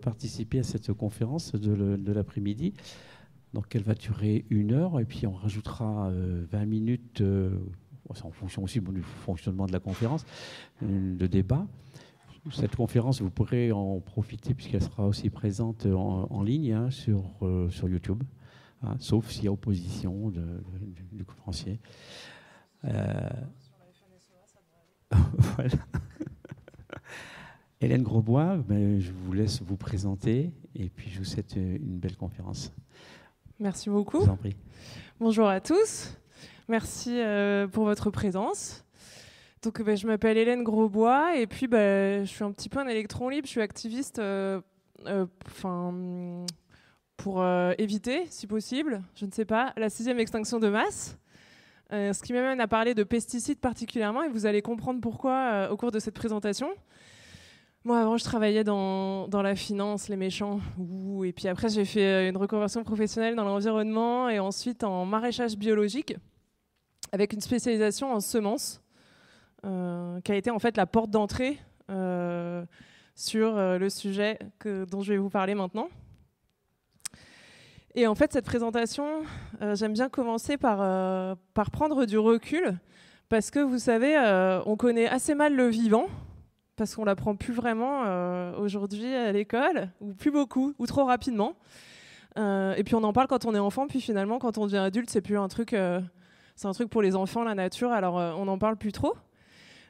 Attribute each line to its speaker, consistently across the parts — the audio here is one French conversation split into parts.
Speaker 1: Participer à cette conférence de l'après-midi. Donc elle va durer 1 heure et puis on rajoutera 20 minutes, en fonction aussi du fonctionnement de la conférence, de débat. Cette conférence, vous pourrez en profiter puisqu'elle sera aussi présente en ligne sur YouTube, sauf s'il y a opposition du conférencier. Voilà. Hélène Grosbois, je vous laisse vous présenter et puis je vous souhaite une belle conférence.
Speaker 2: Merci beaucoup.
Speaker 1: Je vous en prie.
Speaker 2: Bonjour à tous. Merci pour votre présence. Donc, je m'appelle Hélène Grosbois et puis je suis un petit peu un électron libre. Je suis activiste pour éviter, si possible, je ne sais pas, la 6e extinction de masse. Ce qui m'amène à parler de pesticides particulièrement et vous allez comprendre pourquoi au cours de cette présentation. Moi, avant, je travaillais dans la finance, les méchants. Et puis après, j'ai fait une reconversion professionnelle dans l'environnement et ensuite en maraîchage biologique avec une spécialisation en semences qui a été en fait la porte d'entrée sur le sujet dont je vais vous parler maintenant. Et en fait, cette présentation, j'aime bien commencer par prendre du recul parce que, vous savez, on connaît assez mal le vivant parce qu'on ne l'apprend plus vraiment aujourd'hui à l'école, ou plus beaucoup, ou trop rapidement. Et puis on en parle quand on est enfant, puis finalement, quand on devient adulte, c'est plus un truc, c'est un truc pour les enfants, la nature, alors on n'en parle plus trop.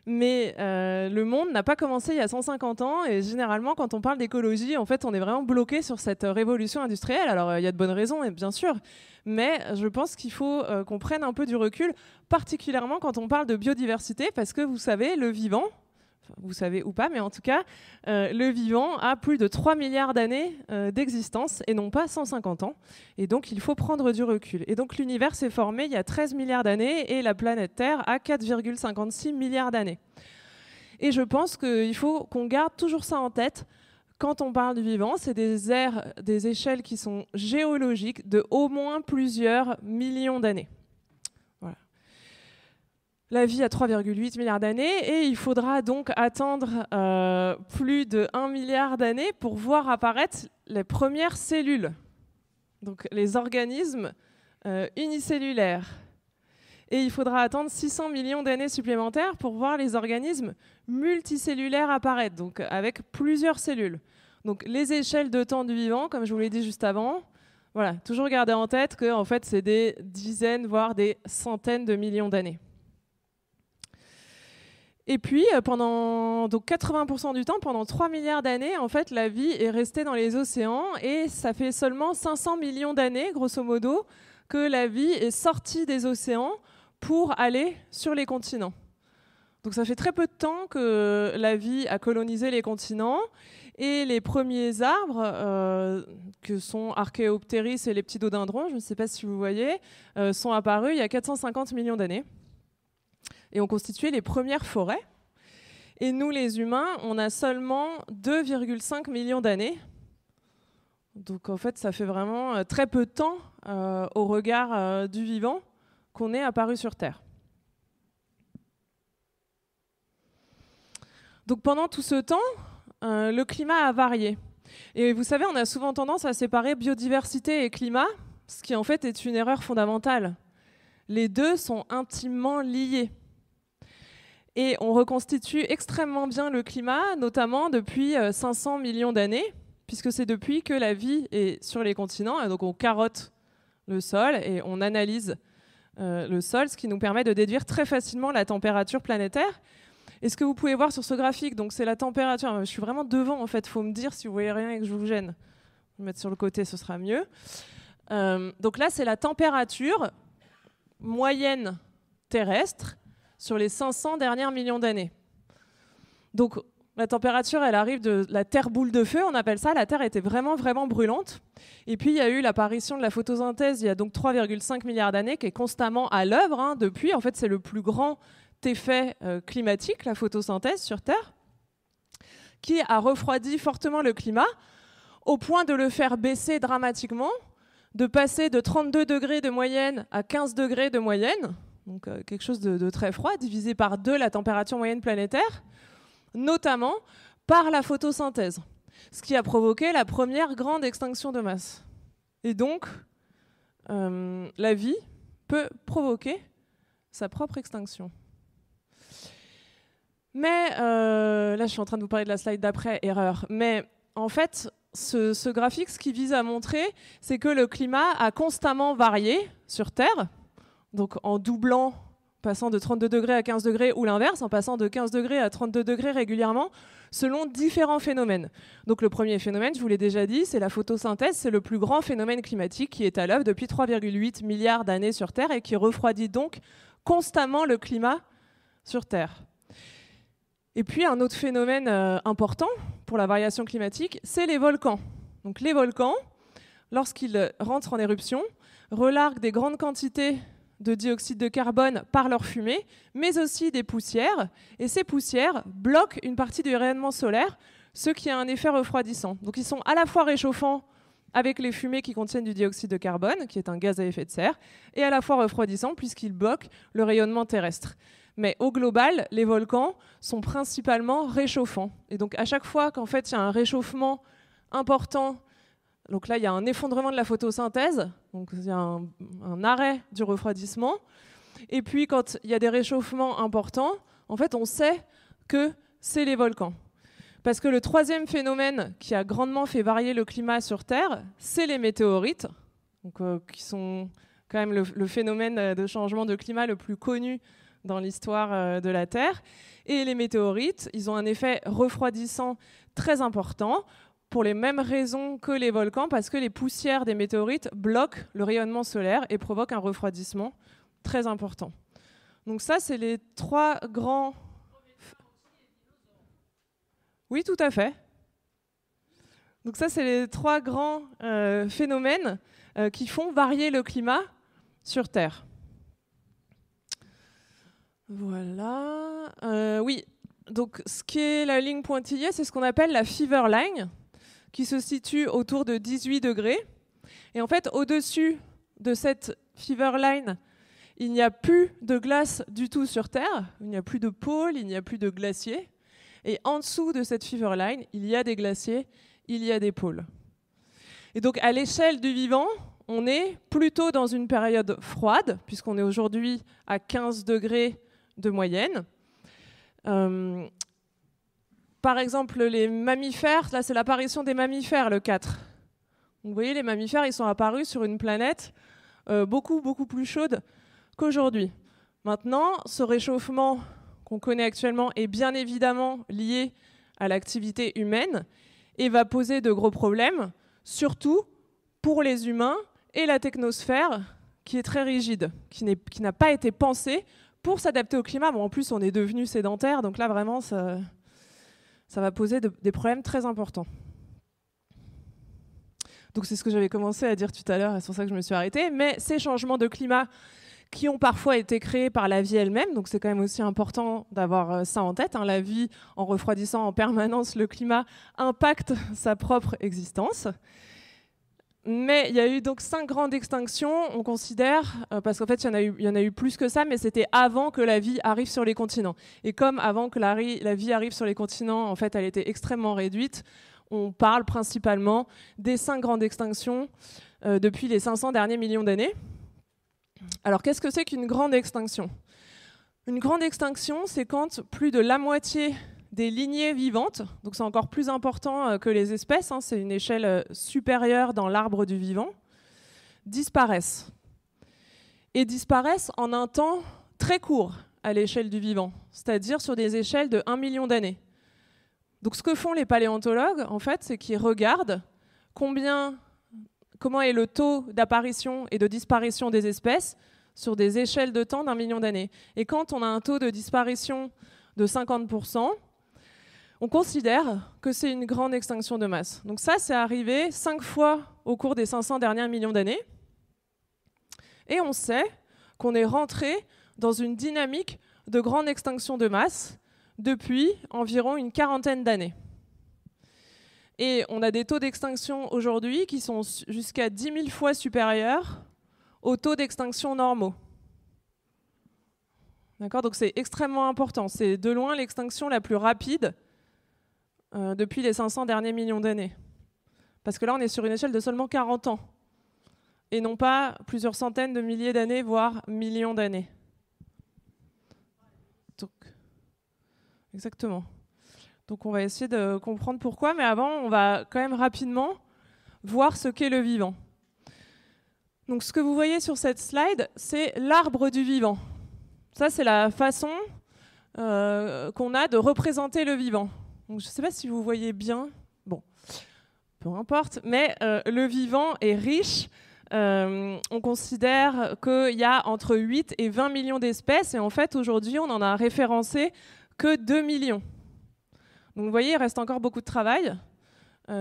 Speaker 2: Mais le monde n'a pas commencé il y a 150 ans, et généralement, quand on parle d'écologie, en fait, on est vraiment bloqué sur cette révolution industrielle. Alors, il y a de bonnes raisons, bien sûr, mais je pense qu'il faut qu'on prenne un peu du recul, particulièrement quand on parle de biodiversité, parce que vous savez, le vivant, vous savez ou pas, mais en tout cas, le vivant a plus de 3 milliards d'années d'existence et non pas 150 ans. Et donc, il faut prendre du recul. Et donc, l'univers s'est formé il y a 13 milliards d'années et la planète Terre a 4,56 milliards d'années. Et je pense qu'il faut qu'on garde toujours ça en tête quand on parle du vivant. C'est des échelles qui sont géologiques de au moins plusieurs millions d'années. La vie a 3,8 milliards d'années et il faudra donc attendre plus de 1 milliard d'années pour voir apparaître les premières cellules, donc les organismes unicellulaires. Et il faudra attendre 600 millions d'années supplémentaires pour voir les organismes multicellulaires apparaître, donc avec plusieurs cellules. Donc les échelles de temps du vivant, comme je vous l'ai dit juste avant, voilà, toujours garder en tête que en fait, c'est des dizaines, voire des centaines de millions d'années. Et puis, pendant 80% du temps, pendant 3 milliards d'années, en fait, la vie est restée dans les océans et ça fait seulement 500 millions d'années, grosso modo, que la vie est sortie des océans pour aller sur les continents. Donc ça fait très peu de temps que la vie a colonisé les continents et les premiers arbres, que sont Archaeopteris et les leptidodendrons, je ne sais pas si vous voyez, sont apparus il y a 450 millions d'années. Et ont constitué les premières forêts. Et nous, les humains, on a seulement 2,5 millions d'années. Donc, en fait, ça fait vraiment très peu de temps, au regard du vivant, qu'on est apparu sur Terre. Donc, pendant tout ce temps, le climat a varié. Et vous savez, on a souvent tendance à séparer biodiversité et climat, ce qui, en fait, est une erreur fondamentale. Les deux sont intimement liés. Et on reconstitue extrêmement bien le climat, notamment depuis 500 millions d'années, puisque c'est depuis que la vie est sur les continents. Et donc on carotte le sol et on analyse le sol, ce qui nous permet de déduire très facilement la température planétaire. Et ce que vous pouvez voir sur ce graphique, donc c'est la température. Je suis vraiment devant, en fait. Il faut me dire si vous voyez rien et que je vous gêne. Je vais me mettre sur le côté, ce sera mieux. Donc là, c'est la température moyenne terrestre sur les 500 dernières millions d'années. Donc, la température, elle arrive de la Terre boule de feu, on appelle ça. La Terre était vraiment, vraiment brûlante. Et puis, il y a eu l'apparition de la photosynthèse il y a donc 3,5 milliards d'années, qui est constamment à l'œuvre. Depuis, en fait, c'est le plus grand effet climatique, la photosynthèse sur Terre, qui a refroidi fortement le climat, au point de le faire baisser dramatiquement, de passer de 32 degrés de moyenne à 15 degrés de moyenne, donc quelque chose de très froid, divisé par 2 la température moyenne planétaire, notamment par la photosynthèse. ce qui a provoqué la première grande extinction de masse. Et donc, la vie peut provoquer sa propre extinction. Mais, là je suis en train de vous parler de la slide d'après, erreur. Mais en fait, ce graphique, ce qu'il vise à montrer, c'est que le climat a constamment varié sur Terre, donc en doublant, passant de 32 degrés à 15 degrés, ou l'inverse, en passant de 15 degrés à 32 degrés régulièrement, selon différents phénomènes. Donc le premier phénomène, je vous l'ai déjà dit, c'est la photosynthèse, c'est le plus grand phénomène climatique qui est à l'œuvre depuis 3,8 milliards d'années sur Terre et qui refroidit donc constamment le climat sur Terre. Et puis un autre phénomène important pour la variation climatique, c'est les volcans. Donc les volcans, lorsqu'ils rentrent en éruption, relarguent des grandes quantités de dioxyde de carbone par leur fumée, mais aussi des poussières. Et ces poussières bloquent une partie du rayonnement solaire, ce qui a un effet refroidissant. Donc ils sont à la fois réchauffants avec les fumées qui contiennent du dioxyde de carbone, qui est un gaz à effet de serre, et à la fois refroidissants puisqu'ils bloquent le rayonnement terrestre. Mais au global, les volcans sont principalement réchauffants. Et donc à chaque fois qu'en fait il y a un réchauffement important, donc là il y a un effondrement de la photosynthèse, donc il y a un arrêt du refroidissement. Et puis quand il y a des réchauffements importants, en fait on sait que c'est les volcans. Parce que le troisième phénomène qui a grandement fait varier le climat sur Terre, c'est les météorites, donc, qui sont quand même le phénomène de changement de climat le plus connu dans l'histoire de la Terre. Et les météorites, ils ont un effet refroidissant très important pour les mêmes raisons que les volcans, parce que les poussières des météorites bloquent le rayonnement solaire et provoquent un refroidissement très important. Donc ça, c'est les trois grands... Oui, tout à fait. Donc ça, c'est les trois grands phénomènes qui font varier le climat sur Terre. Voilà. Oui, donc ce qui est la ligne pointillée, c'est ce qu'on appelle la fever line, qui se situe autour de 18 degrés. Et en fait, au-dessus de cette fever line, il n'y a plus de glace du tout sur Terre, il n'y a plus de pôles, il n'y a plus de glaciers. Et en dessous de cette fever line, il y a des glaciers, il y a des pôles. Et donc à l'échelle du vivant, on est plutôt dans une période froide, puisqu'on est aujourd'hui à 15 degrés de moyenne. Par exemple, les mammifères, là c'est l'apparition des mammifères, le 4. Donc, vous voyez, les mammifères, ils sont apparus sur une planète beaucoup plus chaude qu'aujourd'hui. Maintenant, ce réchauffement qu'on connaît actuellement est bien évidemment lié à l'activité humaine et va poser de gros problèmes, surtout pour les humains et la technosphère qui est très rigide, qui n'a pas été pensée pour s'adapter au climat. Bon, en plus, on est devenu sédentaire, donc là, vraiment, ça va poser des problèmes très importants. Donc, c'est ce que j'avais commencé à dire tout à l'heure, et c'est pour ça que je me suis arrêtée. Mais ces changements de climat qui ont parfois été créés par la vie elle-même, donc c'est quand même aussi important d'avoir ça en tête. La vie, en refroidissant en permanence le climat, impacte sa propre existence. Mais il y a eu donc 5 grandes extinctions, on considère, parce qu'en fait il y en a eu plus que ça, mais c'était avant que la vie arrive sur les continents. Et comme avant que la vie arrive sur les continents, en fait elle était extrêmement réduite, on parle principalement des 5 grandes extinctions depuis les 500 derniers millions d'années. Alors qu'est-ce que c'est qu'une grande extinction ? Une grande extinction, c'est quand plus de la moitié des lignées vivantes, donc c'est encore plus important que les espèces, c'est une échelle supérieure dans l'arbre du vivant, disparaissent. Et disparaissent en un temps très court à l'échelle du vivant, c'est-à-dire sur des échelles de 1 million d'années. Donc ce que font les paléontologues, en fait, c'est qu'ils regardent comment est le taux d'apparition et de disparition des espèces sur des échelles de temps d'1 million d'années. Et quand on a un taux de disparition de 50%, on considère que c'est une grande extinction de masse. Donc ça, c'est arrivé 5 fois au cours des 500 derniers millions d'années. Et on sait qu'on est rentré dans une dynamique de grande extinction de masse depuis environ une quarantaine d'années. Et on a des taux d'extinction aujourd'hui qui sont jusqu'à 10 000 fois supérieurs aux taux d'extinction normaux. D'accord ? Donc c'est extrêmement important. C'est de loin l'extinction la plus rapide depuis les 500 derniers millions d'années. Parce que là, on est sur une échelle de seulement 40 ans, et non pas plusieurs centaines de milliers d'années, voire millions d'années. Donc, exactement. Donc on va essayer de comprendre pourquoi, mais avant, on va quand même rapidement voir ce qu'est le vivant. Donc ce que vous voyez sur cette slide, c'est l'arbre du vivant. Ça, c'est la façon qu'on a de représenter le vivant. Donc, je ne sais pas si vous voyez bien. Bon, peu importe. Mais le vivant est riche. On considère qu'il y a entre 8 et 20 millions d'espèces. Et en fait, aujourd'hui, on n'en a référencé que 2 millions. Donc vous voyez, il reste encore beaucoup de travail.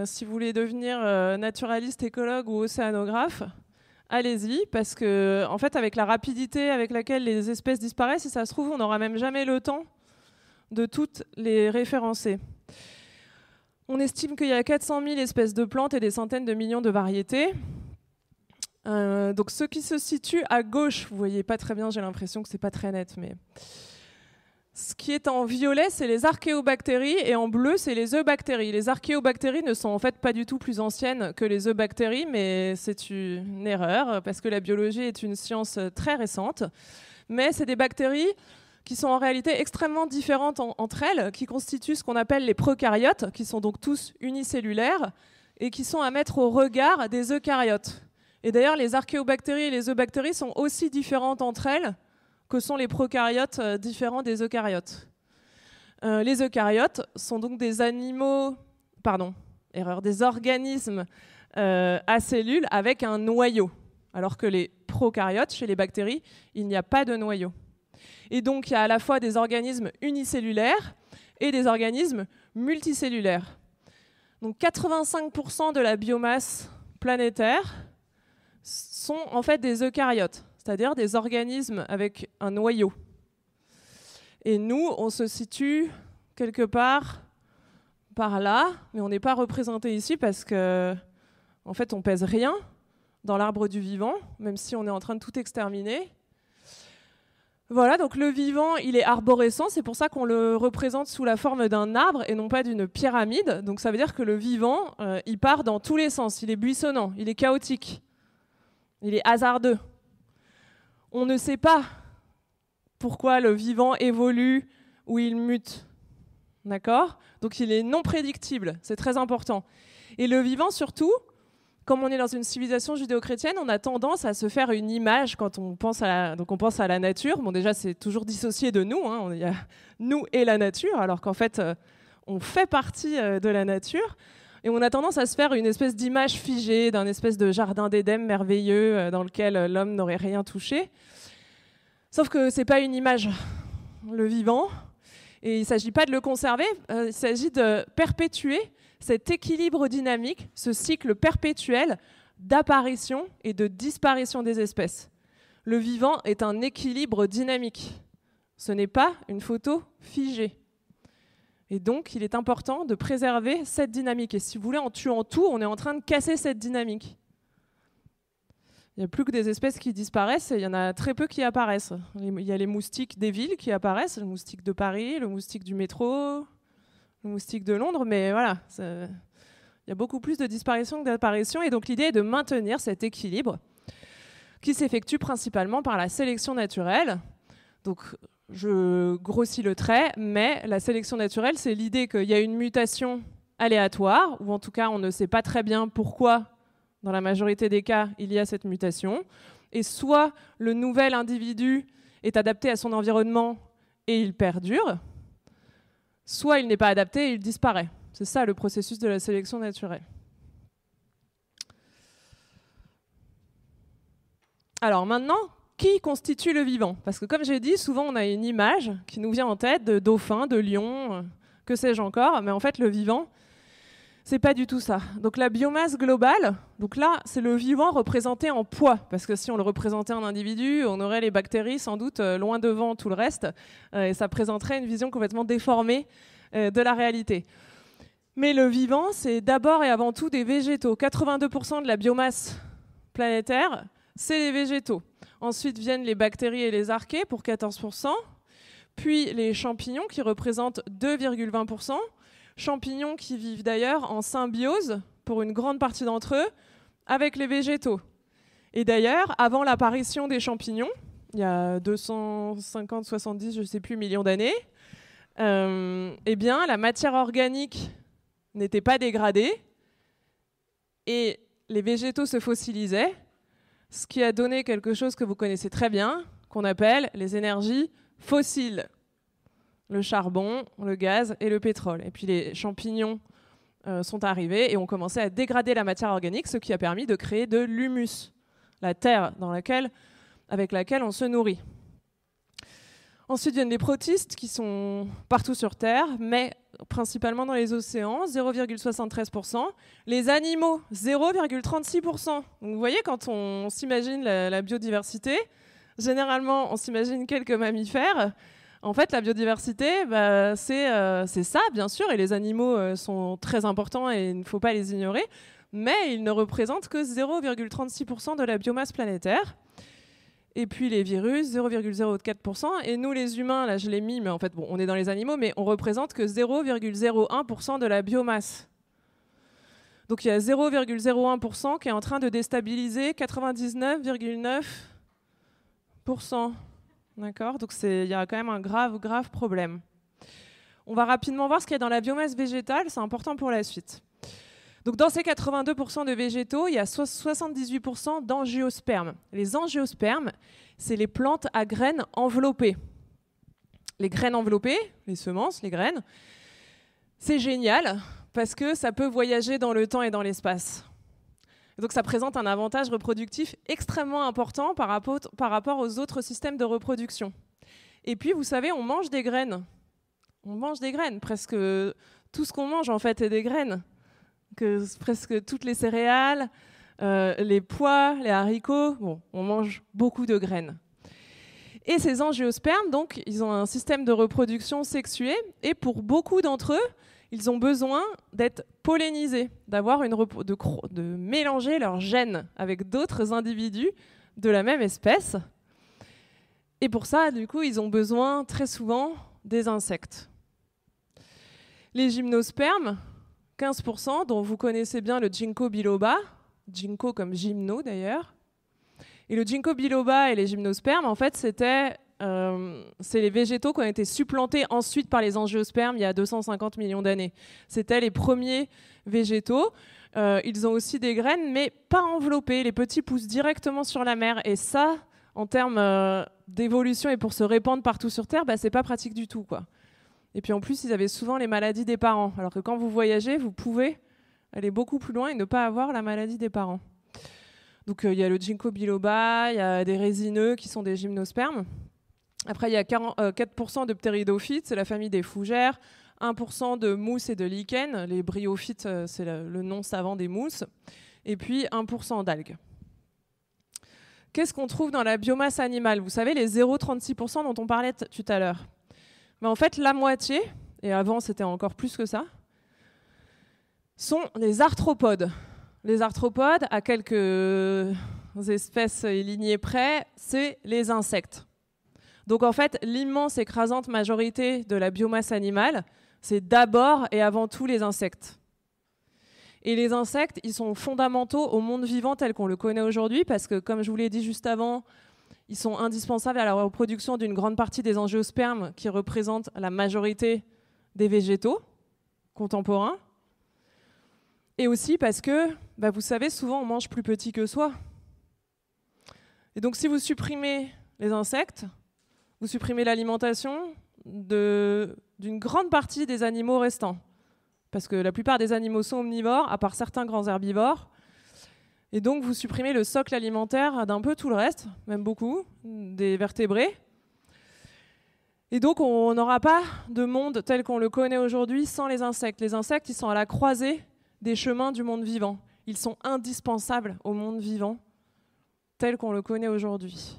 Speaker 2: Si vous voulez devenir naturaliste, écologue ou océanographe, allez-y, parce que en fait, avec la rapidité avec laquelle les espèces disparaissent, si ça se trouve, on n'aura même jamais le temps de toutes les référencer. On estime qu'il y a 400 000 espèces de plantes et des centaines de millions de variétés. Donc ce qui se situe à gauche, vous voyez pas très bien, j'ai l'impression que c'est pas très net, mais ce qui est en violet, c'est les archéobactéries, et en bleu, c'est les eubactéries. Les archéobactéries ne sont en fait pas du tout plus anciennes que les eubactéries, mais c'est une erreur, parce que la biologie est une science très récente. Mais c'est des bactéries qui sont en réalité extrêmement différentes entre elles, qui constituent ce qu'on appelle les prokaryotes, qui sont donc tous unicellulaires, et qui sont à mettre au regard des eucaryotes. Et d'ailleurs, les archéobactéries et les eubactéries sont aussi différentes entre elles que sont les prokaryotes différents des eucaryotes. Les eucaryotes sont donc des des organismes à cellules avec un noyau, alors que les prokaryotes, chez les bactéries, il n'y a pas de noyau. Et donc, il y a à la fois des organismes unicellulaires et des organismes multicellulaires. Donc, 85% de la biomasse planétaire sont en fait des eucaryotes, c'est-à-dire des organismes avec un noyau. Et nous, on se situe quelque part par là, mais on n'est pas représenté ici parce que, en fait, on pèse rien dans l'arbre du vivant, même si on est en train de tout exterminer. Voilà, donc le vivant, il est arborescent, c'est pour ça qu'on le représente sous la forme d'un arbre et non pas d'une pyramide. Donc ça veut dire que le vivant, il part dans tous les sens, il est buissonnant, il est chaotique, il est hasardeux. On ne sait pas pourquoi le vivant évolue ou il mute. D'accord ? Donc il est non prédictible, c'est très important. Et le vivant, surtout, comme on est dans une civilisation judéo-chrétienne, on a tendance à se faire une image quand on pense à la nature. Bon, déjà, c'est toujours dissocié de nous. Il y a nous et la nature, alors qu'en fait, on fait partie de la nature. Et on a tendance à se faire une espèce d'image figée d'un espèce de jardin d'Éden merveilleux dans lequel l'homme n'aurait rien touché. Sauf que ce n'est pas une image, le vivant. Et il ne s'agit pas de le conserver, il s'agit de perpétuer cet équilibre dynamique, ce cycle perpétuel d'apparition et de disparition des espèces. Le vivant est un équilibre dynamique. Ce n'est pas une photo figée. Et donc, il est important de préserver cette dynamique. Et si vous voulez, en tuant tout, on est en train de casser cette dynamique. Il n'y a plus que des espèces qui disparaissent et il y en a très peu qui apparaissent. Il y a les moustiques des villes qui apparaissent, le moustique de Paris, le moustique du métro, le moustique de Londres, mais voilà, il y a beaucoup plus de disparitions que d'apparitions. Et donc l'idée est de maintenir cet équilibre qui s'effectue principalement par la sélection naturelle. Donc je grossis le trait, mais la sélection naturelle, c'est l'idée qu'il y a une mutation aléatoire, ou en tout cas on ne sait pas très bien pourquoi. Dans la majorité des cas, il y a cette mutation. Et soit le nouvel individu est adapté à son environnement et il perdure, soit il n'est pas adapté et il disparaît. C'est ça le processus de la sélection naturelle. Alors maintenant, qui constitue le vivant ? Parce que comme j'ai dit, souvent on a une image qui nous vient en tête de dauphin, de lion, que sais-je encore, mais en fait le vivant, c'est pas du tout ça. Donc la biomasse globale, donc là, c'est le vivant représenté en poids, parce que si on le représentait en individu, on aurait les bactéries sans doute loin devant tout le reste, et ça présenterait une vision complètement déformée de la réalité. Mais le vivant, c'est d'abord et avant tout des végétaux. 82% de la biomasse planétaire, c'est les végétaux. Ensuite viennent les bactéries et les archées pour 14%, puis les champignons qui représentent 2,20%, champignons qui vivent d'ailleurs en symbiose, pour une grande partie d'entre eux, avec les végétaux. Et d'ailleurs, avant l'apparition des champignons, il y a 250, 70, je ne sais plus, millions d'années, eh bien, la matière organique n'était pas dégradée et les végétaux se fossilisaient, ce qui a donné quelque chose que vous connaissez très bien, qu'on appelle les énergies fossiles. Le charbon, le gaz et le pétrole. Et puis les champignons sont arrivés et ont commencé à dégrader la matière organique, ce qui a permis de créer de l'humus, la terre avec laquelle on se nourrit. Ensuite viennent les protistes qui sont partout sur Terre, mais principalement dans les océans, 0,73%. Les animaux, 0,36%. Donc vous voyez, quand on s'imagine la biodiversité, généralement on s'imagine quelques mammifères. En fait, la biodiversité, c'est ça, bien sûr, et les animaux sont très importants et il ne faut pas les ignorer, mais ils ne représentent que 0,36% de la biomasse planétaire. Et puis les virus, 0,04%. Et nous, les humains, là je l'ai mis, mais en fait, bon, on est dans les animaux, mais on représente que 0,01% de la biomasse. Donc il y a 0,01% qui est en train de déstabiliser 99,9%. D'accord ? Donc il y a quand même un grave problème. On va rapidement voir ce qu'il y a dans la biomasse végétale, c'est important pour la suite. Donc dans ces 82% de végétaux, il y a 78% d'angiospermes. Les angiospermes, c'est les plantes à graines enveloppées. Les graines enveloppées, les semences, les graines, c'est génial parce que ça peut voyager dans le temps et dans l'espace. Donc ça présente un avantage reproductif extrêmement important par rapport aux autres systèmes de reproduction. Et puis, vous savez, on mange des graines. On mange des graines. Presque tout ce qu'on mange, en fait, est des graines. Presque toutes les céréales, les pois, les haricots, bon, on mange beaucoup de graines. Et ces angiospermes, donc, ils ont un système de reproduction sexuée, et pour beaucoup d'entre eux, ils ont besoin d'être pollinisés, de mélanger leurs gènes avec d'autres individus de la même espèce. Et pour ça, du coup, ils ont besoin très souvent des insectes. Les gymnospermes, 15%, dont vous connaissez bien le ginkgo biloba, ginkgo comme gymno d'ailleurs. Et le ginkgo biloba et les gymnospermes, en fait, c'est les végétaux qui ont été supplantés ensuite par les angiospermes il y a 250 millions d'années. C'était les premiers végétaux. Ils ont aussi des graines, mais pas enveloppées. Les petits poussent directement sur la mer. Et ça, en termes d'évolution et pour se répandre partout sur Terre, c'est pas pratique du tout, quoi. Et puis en plus, ils avaient souvent les maladies des parents. Alors que quand vous voyagez, vous pouvez aller beaucoup plus loin et ne pas avoir la maladie des parents. Donc il y a le ginkgo biloba, il y a des résineux qui sont des gymnospermes. Après, il y a 4% de ptéridophytes, c'est la famille des fougères. 1% de mousses et de lichens. Les bryophytes, c'est le nom savant des mousses. Et puis 1% d'algues. Qu'est-ce qu'on trouve dans la biomasse animale ? Vous savez, les 0,36% dont on parlait tout à l'heure. Mais en fait, la moitié, et avant c'était encore plus que ça, sont les arthropodes. Les arthropodes, à quelques espèces et lignées près, c'est les insectes. Donc en fait, l'immense écrasante majorité de la biomasse animale, c'est d'abord et avant tout les insectes. Et les insectes, ils sont fondamentaux au monde vivant tel qu'on le connaît aujourd'hui, parce que comme je vous l'ai dit juste avant, ils sont indispensables à la reproduction d'une grande partie des angiospermes qui représentent la majorité des végétaux contemporains. Et aussi parce que, vous savez, souvent on mange plus petit que soi. Et donc si vous supprimez les insectes, vous supprimez l'alimentation d'une grande partie des animaux restants. Parce que la plupart des animaux sont omnivores, à part certains grands herbivores. Et donc, vous supprimez le socle alimentaire d'un peu tout le reste, même beaucoup, des vertébrés. Et donc, on n'aura pas de monde tel qu'on le connaît aujourd'hui sans les insectes. Les insectes, ils sont à la croisée des chemins du monde vivant. Ils sont indispensables au monde vivant tel qu'on le connaît aujourd'hui.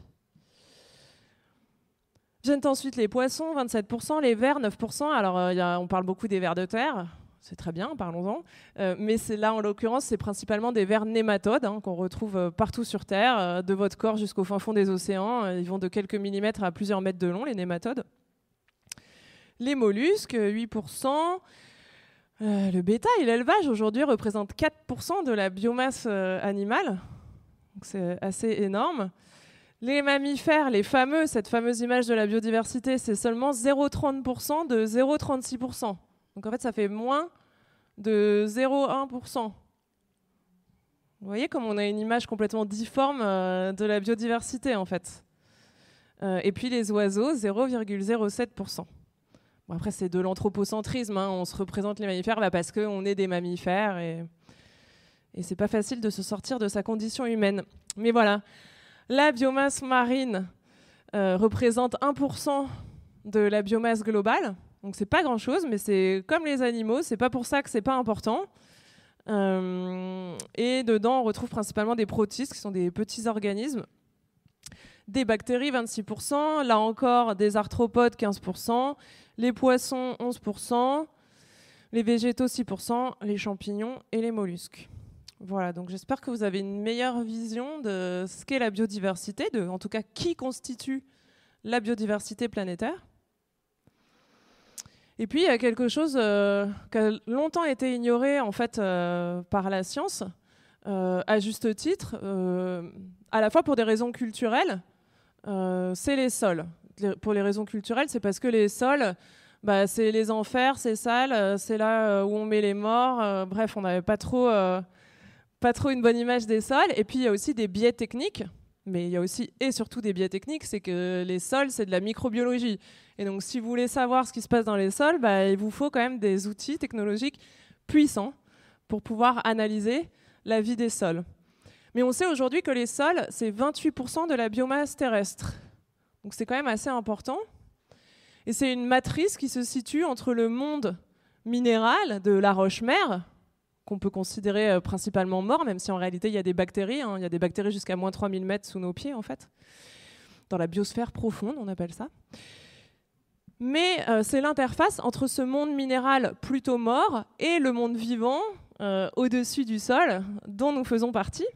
Speaker 2: Viennent ensuite les poissons, 27%, les vers, 9%. Alors, on parle beaucoup des vers de terre. C'est très bien, parlons-en. Mais là, en l'occurrence, c'est principalement des vers nématodes qu'on retrouve partout sur Terre, de votre corps jusqu'au fin fond des océans. Ils vont de quelques millimètres à plusieurs mètres de long, les nématodes. Les mollusques, 8%. Le bétail, l'élevage, aujourd'hui, représente 4% de la biomasse animale. C'est assez énorme. Les mammifères, cette fameuse image de la biodiversité, c'est seulement 0,30% de 0,36%. Donc en fait, ça fait moins de 0,1%. Vous voyez comme on a une image complètement difforme de la biodiversité, en fait. Et puis les oiseaux, 0,07%. Bon, après, c'est de l'anthropocentrisme. Hein. On se représente les mammifères parce qu'on est des mammifères et c'est pas facile de se sortir de sa condition humaine. Mais voilà, la biomasse marine représente 1% de la biomasse globale. Donc c'est pas grand-chose, mais c'est comme les animaux, c'est pas pour ça que c'est pas important. Et dedans, on retrouve principalement des protistes, qui sont des petits organismes, des bactéries, 26%, là encore des arthropodes, 15%, les poissons, 11%, les végétaux, 6%, les champignons et les mollusques. Voilà, donc j'espère que vous avez une meilleure vision de ce qu'est la biodiversité, en tout cas qui constitue la biodiversité planétaire. Et puis il y a quelque chose qui a longtemps été ignoré en fait par la science, à juste titre, à la fois pour des raisons culturelles, c'est les sols. Pour les raisons culturelles, c'est parce que les sols, c'est les enfers, c'est sale, c'est là où on met les morts. Bref, on n'avait pas trop une bonne image des sols. Et puis il y a aussi des biais techniques. Mais il y a aussi et surtout des biais techniques, c'est que les sols, c'est de la microbiologie. Et donc, si vous voulez savoir ce qui se passe dans les sols, il vous faut quand même des outils technologiques puissants pour pouvoir analyser la vie des sols. Mais on sait aujourd'hui que les sols, c'est 28% de la biomasse terrestre. Donc, c'est quand même assez important. Et c'est une matrice qui se situe entre le monde minéral de la roche-mère, qu'on peut considérer principalement mort, même si en réalité il y a des bactéries. Il y a des bactéries jusqu'à moins 3000 mètres sous nos pieds, en fait. Dans la biosphère profonde, on appelle ça. Mais c'est l'interface entre ce monde minéral plutôt mort et le monde vivant au-dessus du sol, dont nous faisons partie.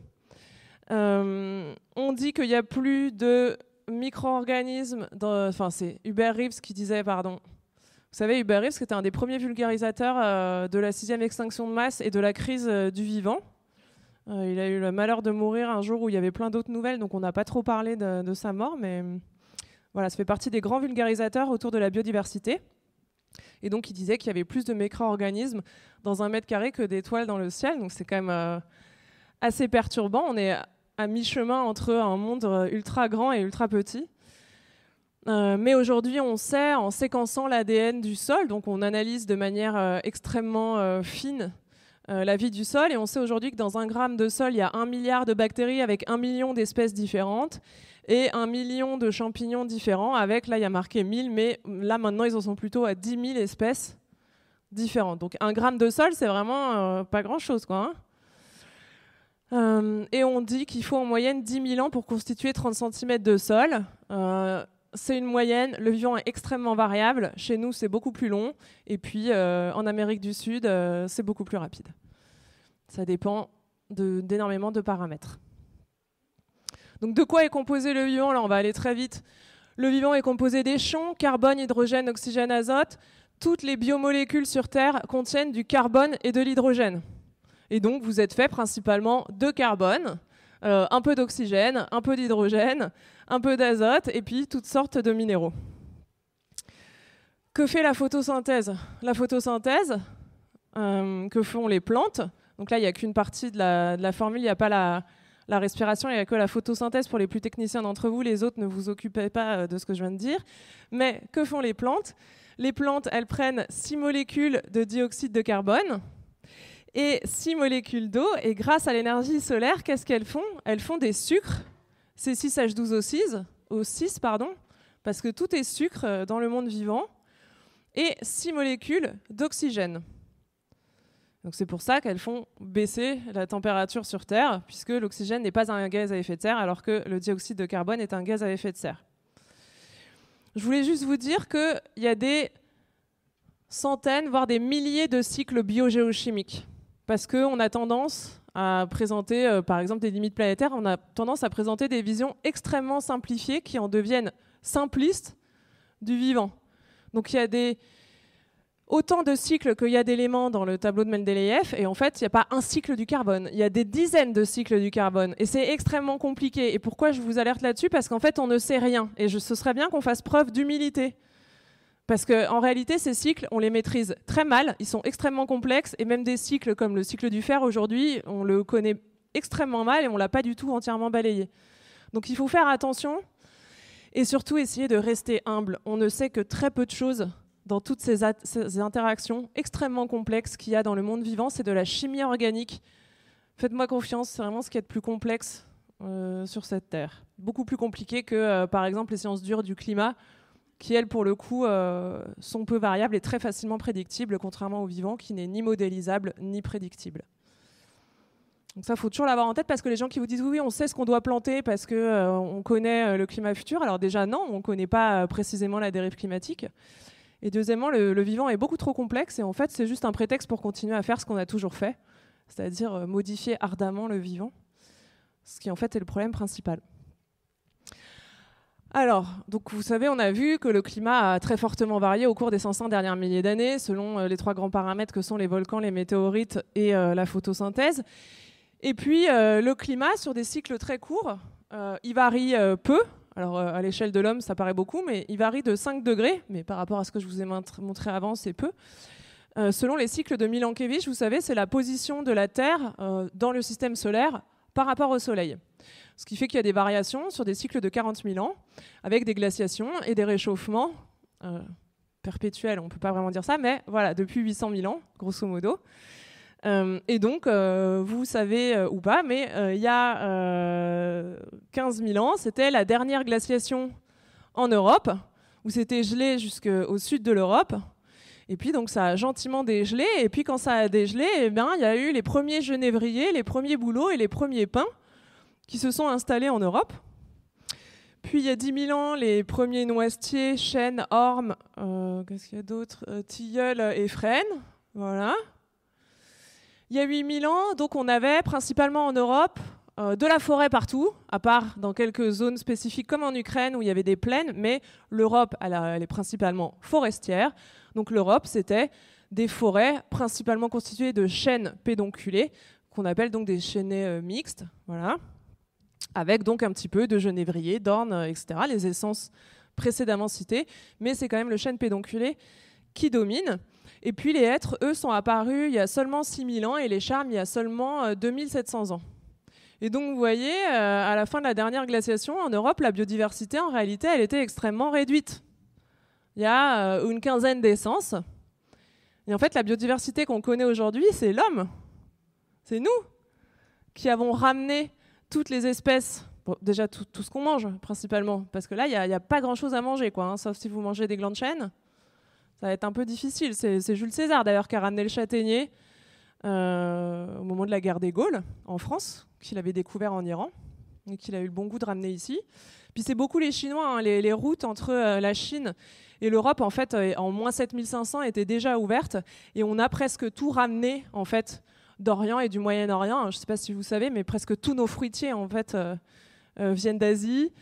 Speaker 2: On dit qu'il n'y a plus de micro-organismes, c'est Hubert Reeves qui disait, pardon. Vous savez, Hubert Reeves, qui était un des premiers vulgarisateurs de la 6e extinction de masse et de la crise du vivant. Il a eu le malheur de mourir un jour où il y avait plein d'autres nouvelles, donc on n'a pas trop parlé de sa mort, mais voilà, ça fait partie des grands vulgarisateurs autour de la biodiversité. Et donc, il disait qu'il y avait plus de micro-organismes dans 1 mètre carré que d'étoiles dans le ciel, donc c'est quand même assez perturbant. On est à mi-chemin entre un monde ultra grand et ultra petit. Mais aujourd'hui, on sait, en séquençant l'ADN du sol, donc on analyse de manière extrêmement fine la vie du sol, et on sait aujourd'hui que dans 1 gramme de sol, il y a 1 milliard de bactéries avec 1 million d'espèces différentes, et 1 million de champignons différents, avec, là il y a marqué 1000, mais là maintenant ils en sont plutôt à 10 000 espèces différentes. Donc 1 gramme de sol, c'est vraiment pas grand-chose, quoi. Et on dit qu'il faut en moyenne 10 000 ans pour constituer 30 cm de sol. C'est une moyenne, le vivant est extrêmement variable. Chez nous, c'est beaucoup plus long. Et puis, en Amérique du Sud, c'est beaucoup plus rapide. Ça dépend d'énormément de paramètres. Donc, de quoi est composé le vivant? Là, on va aller très vite. Le vivant est composé d'échons, carbone, hydrogène, oxygène, azote. Toutes les biomolécules sur Terre contiennent du carbone et de l'hydrogène. Et donc, vous êtes fait principalement de carbone, un peu d'oxygène, un peu d'hydrogène, un peu d'azote et puis toutes sortes de minéraux. Que fait la photosynthèse? La photosynthèse, que font les plantes? Donc là, il n'y a qu'une partie de la formule, il n'y a pas la respiration, il n'y a que la photosynthèse pour les plus techniciens d'entre vous. Les autres, ne vous occupez pas de ce que je viens de dire. Mais que font les plantes? Les plantes, elles prennent 6 molécules de dioxyde de carbone et 6 molécules d'eau. Et grâce à l'énergie solaire, qu'est-ce qu'elles font? Elles font des sucres, C6H12O6, parce que tout est sucre dans le monde vivant, et 6 molécules d'oxygène. Donc c'est pour ça qu'elles font baisser la température sur Terre, puisque l'oxygène n'est pas un gaz à effet de serre, alors que le dioxyde de carbone est un gaz à effet de serre. Je voulais juste vous dire qu'il y a des centaines, voire des milliers de cycles biogéochimiques, parce qu'on a tendance à présenter, par exemple, des limites planétaires, on a tendance à présenter des visions extrêmement simplifiées qui en deviennent simplistes du vivant. Donc il y a autant de cycles qu'il y a d'éléments dans le tableau de Mendeleïev, et en fait, il n'y a pas un cycle du carbone, il y a des dizaines de cycles du carbone, et c'est extrêmement compliqué. Et pourquoi je vous alerte là-dessus? Parce qu'en fait, on ne sait rien, et ce serait bien qu'on fasse preuve d'humilité. Parce qu'en réalité, ces cycles, on les maîtrise très mal, ils sont extrêmement complexes, et même des cycles comme le cycle du fer, aujourd'hui, on le connaît extrêmement mal, et on ne l'a pas du tout entièrement balayé. Donc il faut faire attention, et surtout essayer de rester humble. On ne sait que très peu de choses dans toutes ces interactions extrêmement complexes qu'il y a dans le monde vivant. C'est de la chimie organique. Faites-moi confiance, c'est vraiment ce qui est le plus complexe sur cette Terre. Beaucoup plus compliqué que, par exemple, les sciences dures du climat, qui, elles, pour le coup, sont peu variables et très facilement prédictibles, contrairement au vivant, qui n'est ni modélisable, ni prédictible. Donc ça, il faut toujours l'avoir en tête, parce que les gens qui vous disent oui, on sait ce qu'on doit planter parce qu'on connaît le climat futur. Alors déjà, non, on ne connaît pas précisément la dérive climatique. Et deuxièmement, le vivant est beaucoup trop complexe, et en fait, c'est juste un prétexte pour continuer à faire ce qu'on a toujours fait, c'est-à-dire modifier ardemment le vivant, ce qui en fait est le problème principal. Alors, donc vous savez, on a vu que le climat a très fortement varié au cours des 500 dernières milliers d'années, selon les trois grands paramètres que sont les volcans, les météorites et la photosynthèse. Et puis, le climat, sur des cycles très courts, il varie peu. Alors, à l'échelle de l'homme, ça paraît beaucoup, mais il varie de 5 degrés, mais par rapport à ce que je vous ai montré avant, c'est peu. Selon les cycles de Milankovitch, vous savez, c'est la position de la Terre dans le système solaire par rapport au Soleil. Ce qui fait qu'il y a des variations sur des cycles de 40 000 ans, avec des glaciations et des réchauffements perpétuels, on ne peut pas vraiment dire ça, mais voilà, depuis 800 000 ans, grosso modo. Et donc, vous savez ou pas, mais il y a 15 000 ans, c'était la dernière glaciation en Europe, où c'était gelé jusqu'au sud de l'Europe. Et puis, donc, ça a gentiment dégelé. Et puis, quand ça a dégelé, eh bien, il y a eu les premiers genévriers, les premiers bouleaux et les premiers pins qui se sont installés en Europe. Puis, il y a 10 000 ans, les premiers noisetiers, chênes, ormes, qu'est-ce qu'il y a d'autre, tilleuls et frênes. Voilà. Il y a 8000 ans, donc on avait principalement en Europe de la forêt partout, à part dans quelques zones spécifiques comme en Ukraine où il y avait des plaines, mais l'Europe, elle est principalement forestière. Donc l'Europe, c'était des forêts principalement constituées de chênes pédonculés, qu'on appelle donc des chênaies mixtes, voilà, avec donc un petit peu de genévrier, d'orne, etc., les essences précédemment citées, mais c'est quand même le chêne pédonculé qui domine. Et puis les hêtres, eux, sont apparus il y a seulement 6000 ans et les charmes il y a seulement 2700 ans. Et donc vous voyez, à la fin de la dernière glaciation, en Europe, la biodiversité, en réalité, elle était extrêmement réduite. Il y a une quinzaine d'essences. Et en fait, la biodiversité qu'on connaît aujourd'hui, c'est l'homme. C'est nous qui avons ramené toutes les espèces, bon, déjà tout ce qu'on mange, principalement, parce que là, il n'y a pas grand-chose à manger, quoi, hein, sauf si vous mangez des glands de chêne. Ça va être un peu difficile. C'est Jules César, d'ailleurs, qui a ramené le châtaignier au moment de la guerre des Gaules, en France, qu'il avait découvert en Iran, et qu'il a eu le bon goût de ramener ici. Puis c'est beaucoup les Chinois, hein, les routes entre la Chine et l'Europe, en fait, en moins 7500, étaient déjà ouvertes, et on a presque tout ramené, en fait, d'Orient et du Moyen-Orient. Je ne sais pas si vous savez, mais presque tous nos fruitiers, en fait, viennent d'Asie.